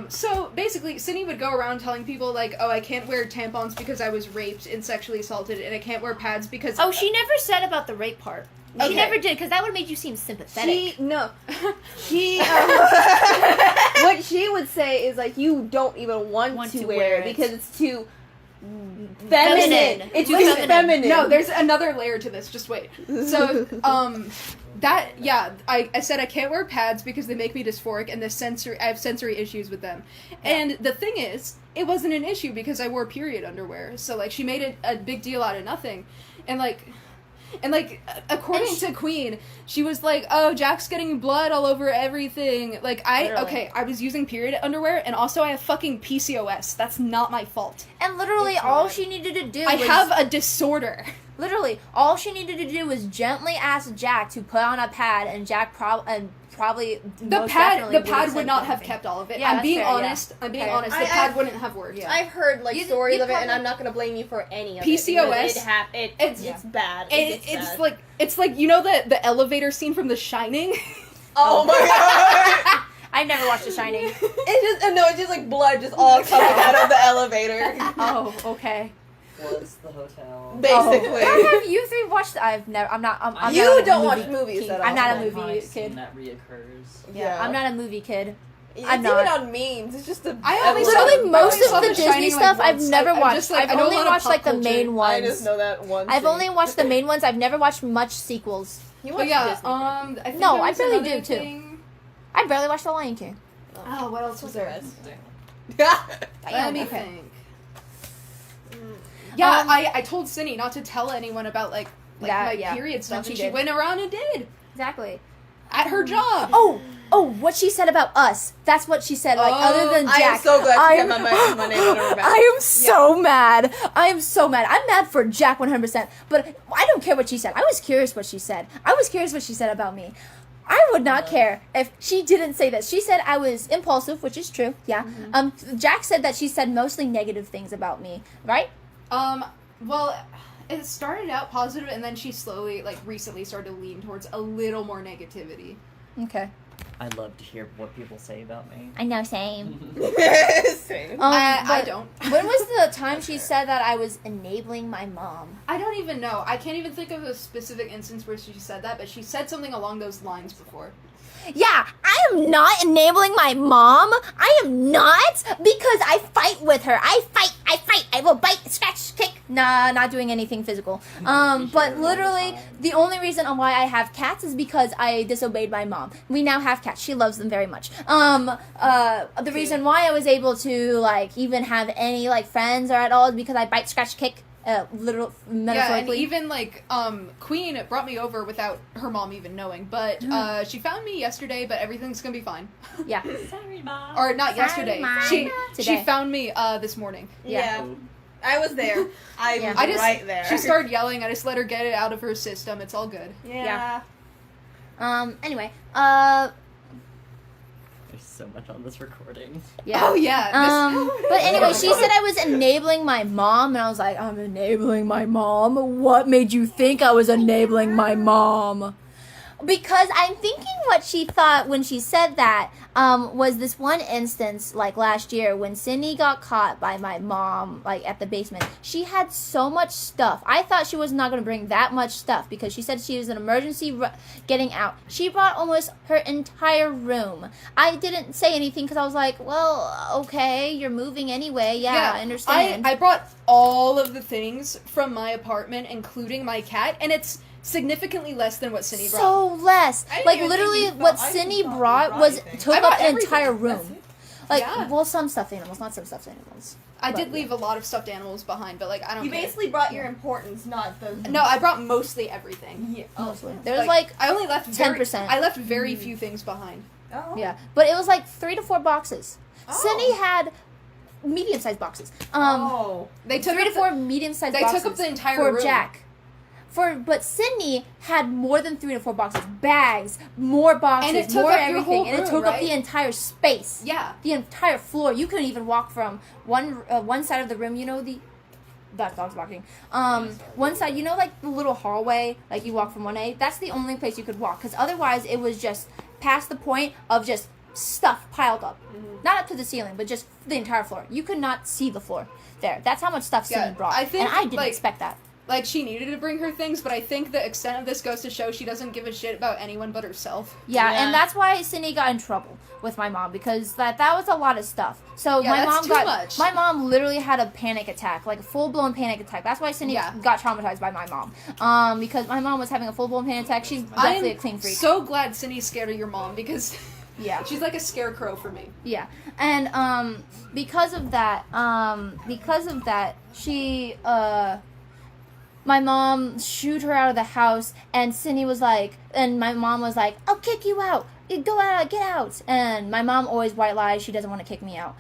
So basically, Cindy would go around telling people oh, I can't wear tampons because I was raped and sexually assaulted, and I can't wear pads because. Oh, she never said about the rape part. Okay. She never did, because that would have made you seem sympathetic. What she would say is you don't even want to wear it because it's too feminine. It's Too too feminine. feminine. No, there's another layer to this. Just wait. So, I said I can't wear pads because they make me dysphoric and I have sensory issues with them. Yeah. And the thing is, it wasn't an issue because I wore period underwear. So, she made a big deal out of nothing. And, according to Queen, she was like, oh, Jack's getting blood all over everything. I was using period underwear, and also I have fucking PCOS. That's not my fault. And literally, all she needed to do I was... have a disorder. Literally, all she needed to do was gently ask Jack to put on a pad, and Jack probably The pad would not have kept all of it. Yeah, I'm that's being fair, honest. yeah. I'm being Okay. honest. The pad wouldn't have worked. Yeah. I've heard stories you of it, and probably- I'm not gonna blame you for any of PCOS, it. It's bad. It's like you know the elevator scene from The Shining. Oh my god! I've never watched The Shining. It's just blood just all coming out of the elevator. Oh, okay. Was the hotel. Basically. Have you three watched? I'm not You not a don't movie watch movies kid. at all. I'm not a Iconic movie scene kid. that reoccurs. Yeah. I'm not a movie kid. It's I'm even not. on memes. It's just a. I only Literally, I most only saw of the The Disney Shining, stuff I've once. never I'm watched. just, I've I know only a lot of watched pop the culture. main I ones. just know that one. I've only watched the main ones. I've never watched much sequels. You But watch yeah, Disney. I think No, there I was barely another do, too. thing. I barely watched The Lion King. Oh, what else was there? Let me Okay. think. Yeah, I told Cindy not to tell anyone about my period stuff, she and she did. went around and did Exactly. at her job. Oh, what she said about us. That's what she said. Other than Jack. I am so glad she kept my name on her back. I am so mad. I am so mad. I'm mad for Jack 100%. But I don't care what she said. I was curious what she said. I was curious what she said about me. I would not care if she didn't say this. She said I was impulsive, which is true. Yeah. Jack said that she said mostly negative things about me. Right? Well, it started out positive, and then she slowly, recently started to lean towards a little more negativity. Okay. I love to hear what people say about me. I know, same. Same. I don't. When was the time she said that I was enabling my mom? I don't even know. I can't even think of a specific instance where she said that, but she said something along those lines before. Yeah, I am not enabling my mom. I am not, because I fight with her. I fight. I will bite, scratch, kick. nah, not doing anything physical. But literally, the only reason on why I have cats is because I disobeyed my mom. We now have cats. She loves them very much. The reason why I was able to, like, even have any, like, friends or at all is because I bite, scratch, kick. Literal, metaphorically. Yeah, and even, like, Queen brought me over without her mom even knowing, but, she found me yesterday, but everything's gonna be fine. Yeah. Sorry, Mom. Or not Sorry, yesterday. Mom. She found me, this morning. Yeah. I was there. I was right there. She started yelling, I just let her get it out of her system, it's all good. Yeah. Anyway, There's so much on this recording. yeah. Oh, yeah. But anyway, she said I was enabling my mom, and I was like, I'm enabling my mom? What made you think I was enabling my mom? Because I'm thinking what she thought when she said that was this one instance, like last year, when Cindy got caught by my mom, like at the basement. She had so much stuff. I thought she was not going to bring that much stuff because she said she was an emergency getting out. She brought almost her entire room. I didn't say anything because I was like, well, okay, you're moving anyway. Yeah, I understand. I brought all of the things from my apartment, including my cat, and it's significantly less than what Cindy brought. So less. I didn't Like even literally think you what brought- I Cindy thought you brought brought was anything. took I up brought the entire everything. room. Like, Yeah. well, some stuffed animals, not some stuffed animals. I But, did leave a lot of stuffed animals behind, but, like, I don't You care. basically brought your importance, not the. No, I brought mostly everything. Yeah. Mostly. There was like I only left 10%. I left very few things behind. Oh. yeah, but it was like 3 to 4 boxes. Oh. Cindy had medium-sized boxes. They took 3 to up 4 medium-sized they boxes took up the entire for room. Jack. But Sydney had more than 3 to 4 boxes, bags, more boxes, And it took more up your everything, whole and it room, took up right? the entire space. Yeah. The entire floor. You couldn't even walk from one side of the room. You know that dog's barking. One side. You know, like the little hallway. Like you walk from one end. That's the only place you could walk. Because otherwise, it was just past the point of just stuff piled up. Not up to the ceiling, but just the entire floor. You could not see the floor there. That's how much stuff Yeah, Cindy brought. I think, and I didn't like, expect that. Like, she needed to bring her things, but I think the extent of this goes to show she doesn't give a shit about anyone but herself. Yeah, Yeah. and that's why Cindy got in trouble with my mom because that was a lot of stuff. So Yeah, my that's mom too got much. my mom literally had a panic attack, like a full blown panic attack. That's why Cindy Yeah. got traumatized by my mom. Because my mom was having a full blown panic attack. She's definitely a clean freak. So glad Cindy's scared of your mom because Yeah. she's like a scarecrow for me. Yeah, and because of that, she my mom shooed her out of the house, and Cindy was like, and my mom was like, "I'll kick you out. You go out, get out." And my mom always white lies. She doesn't want to kick me out.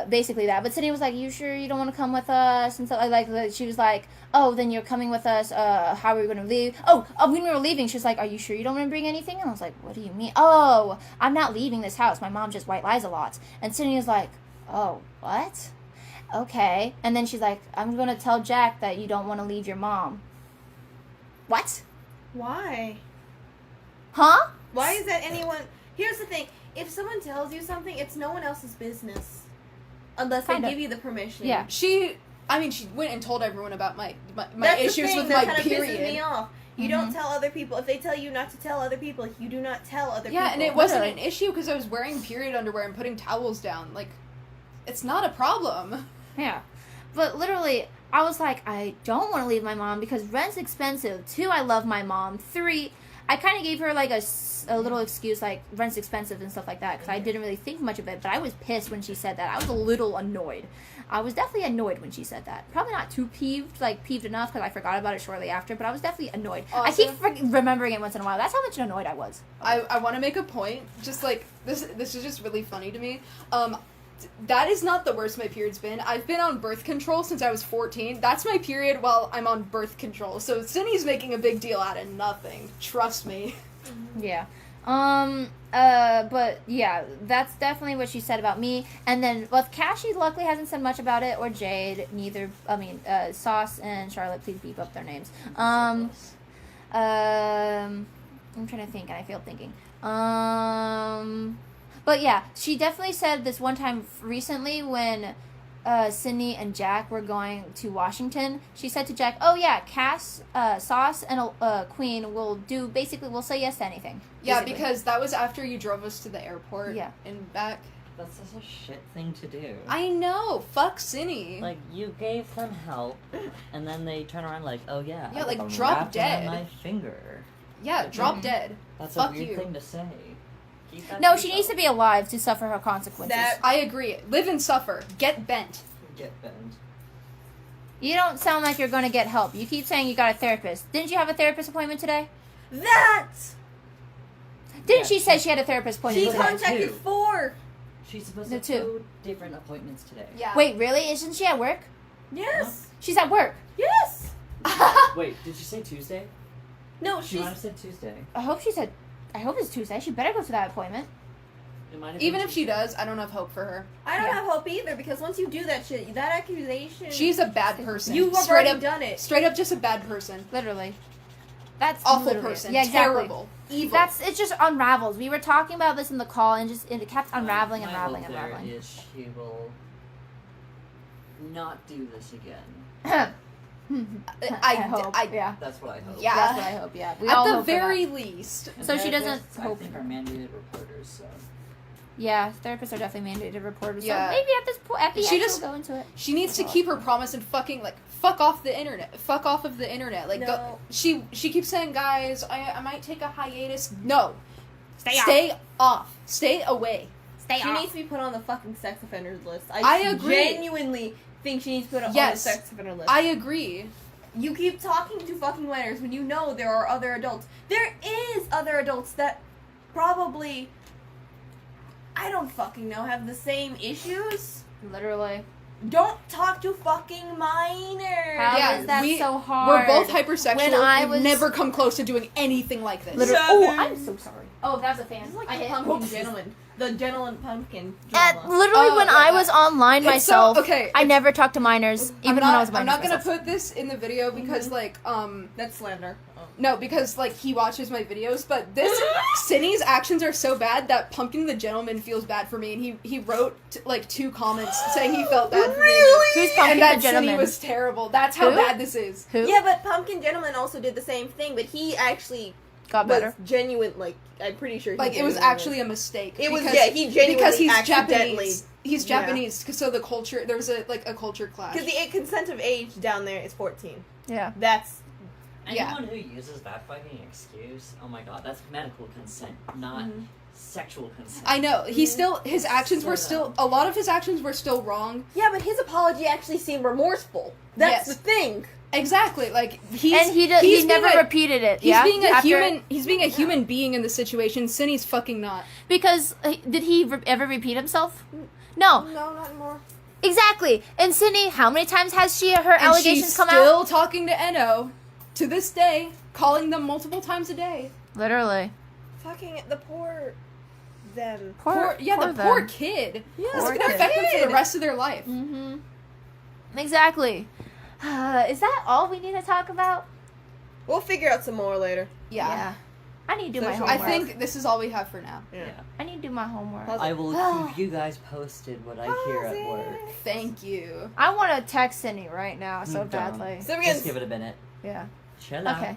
Basically that. But Cindy was like, "You sure you don't want to come with us?" And so like she was like, "Oh, then you're coming with us. How are we going to leave?" Oh, when we were leaving, she was like, "Are you sure you don't want to bring anything?" And I was like, "What do you mean?" "Oh, I'm not leaving this house. My mom just white lies a lot." And Cindy was like, "Oh, what? Okay." And then she's like, "I'm going to tell Jack that you don't want to leave your mom." What? Why? Huh? Why is that anyone? Here's the thing: if someone tells you something, it's no one else's business, unless Kinda. they give you the permission. Yeah. She went and told everyone about my That's issues the thing with that my kind of period. pisses me off. You don't tell other people. If they tell you not to tell other people, you do not tell other people. Yeah, and it wasn't Literally. an issue because I was wearing period underwear and putting towels down. Like, it's not a problem. Yeah. But literally, I was like, I don't want to leave my mom because rent's expensive. 2, I love my mom. 3, I kind of gave her like a little excuse, like rent's expensive and stuff like that, because I didn't really think much of it. But I was pissed when she said that. I was a little annoyed. I was definitely annoyed when she said that. Probably not too peeved enough because I forgot about it shortly after. But I was definitely annoyed. I keep remembering it once in a while. That's how much annoyed I was. I want to make a point. Just like this is just really funny to me. That is not the worst my period's been. I've been on birth control since I was 14. That's my period while I'm on birth control. So Cindy's making a big deal out of nothing. Trust me. Yeah. But yeah, that's definitely what she said about me. And then with Cash, she luckily hasn't said much about it, or Jade, neither. I mean, Sauce and Charlotte, please beep up their names. I'm trying to think, and I failed thinking. But yeah, she definitely said this one time recently when Sydney and Jack were going to Washington. She said to Jack, "Oh yeah, Cass, Sauce, and Queen will say yes to anything." Yeah, basically. because that was after you drove us to the airport Yeah. and back. That's such a shit thing to do. I know. Fuck Cindy. Like, you gave them help, and then they turn around like, oh yeah. Yeah, I like, got them drop wrapped dead. around my finger. Yeah, drop dead. That's Fuck a weird you. thing to say. Keep that No, to she yourself. needs to be alive to suffer her consequences. I agree. Live and suffer. Get bent. Get bent. You don't sound like you're going to get help. You keep saying you got a therapist. Didn't you have a therapist appointment today? Didn't she say she had a therapist appointment She today? contacted 4. She's supposed The to two. have 2 different appointments today. Yeah. Wait, really? Isn't she at work? Yes. She's at work. Yes. Wait, did you say Tuesday? No, She she's. might have said Tuesday. I hope it's Tuesday. She better go to that appointment. It might have Even been if she Tuesday. does, I don't have hope for her. I don't Yeah. have hope either because once you do that shit, that accusation. She's a bad person. You have straight already up, done it. Straight up, just a bad person. Literally. That's Awful literally- person. Yeah, exactly. Terrible. Evil. It just unravels. We were talking about this in the call, and it kept unraveling, My unraveling, hope there unraveling. is she will not do this again. I hope. Yeah. That's what I hope. Yeah. That's what I hope. Yeah. We all At the hope for that. very least. And So she doesn't therapists, I hope- think are mandated reporters, so. Yeah, therapists are definitely mandated reporters. Yeah. So maybe at this point, at the She end, just- we'll go into it. She needs to keep her promise and fucking fuck off the internet. Fuck off of the internet. Like, No. go. She keeps saying, guys, I might take a hiatus. No. Stay off. Stay off. Stay away. Stay She off. needs to be put on the fucking sex offenders list. I agree. Genuinely think she needs to put on the Yes. sex offender list. I agree. You keep talking to fucking minors when you know there are other adults. There is other adults that probably, I don't fucking know, have the same issues. Literally. Don't talk to fucking minors. How Yeah, is that we- so hard? We're both hypersexual. When I We've was- never come close to doing anything like this. Literally. Seven. Oh, I'm so sorry. Oh, that was a fan. This is like I the hit. pumpkin Oops. gentleman. The gentleman pumpkin At, drama. literally, Oh, when yeah, I that- was online It's myself, so- okay, I it's- never talked to minors, even when I was a minor. I'm not gonna myself. put this in the video because, That's slander. Oh. no, because, he watches my videos, but this, Cindy's actions are so bad that Pumpkin the Gentleman feels bad for me, and he wrote, 2 comments saying he felt bad for me. Who's Pumpkin And the that Cindy Gentleman? was terrible. That's how Who? bad this is. Who? Yeah, but Pumpkin Gentleman also did the same thing, but he actually Got was better. genuine. Like, I'm pretty sure. He Like, it was genuinely actually a mistake. It was, because- yeah, he genuinely because he's accidentally. Japanese. He's Yeah. Japanese, so the culture, there was a culture clash. Because the consent of age down there is 14. Yeah. That's Yeah. Anyone who uses that fucking excuse, oh my god, that's medical consent, not sexual consent. I know, his actions So were still, a lot of his actions were still wrong. yeah, but his apology actually seemed remorseful. That's Yes. the thing. Exactly, like, he He never repeated it. He's yeah. being a After- human. He's being a human being in the situation. Cindy's fucking not. Because did he ever repeat himself? No. No, not anymore. Exactly. And Cindy, how many times has her And allegations she's come still out? talking to Eno to this day, calling them multiple times a day. Literally. Fucking the poor them. Poor kid. Yeah, This is Poor gonna kid. affect them for the rest of their life. Mm-hmm. Exactly. Is that all we need to talk about? We'll figure out some more later. Yeah. I need to do my Social- I homework. think this is all we have for now. Yeah. I need to do my homework. I will keep you guys posted what I hear at work. Thank you. I want to text Cindy right now so Don't. badly. So we're Just gonna give it a minute. Yeah. Chill out. Okay.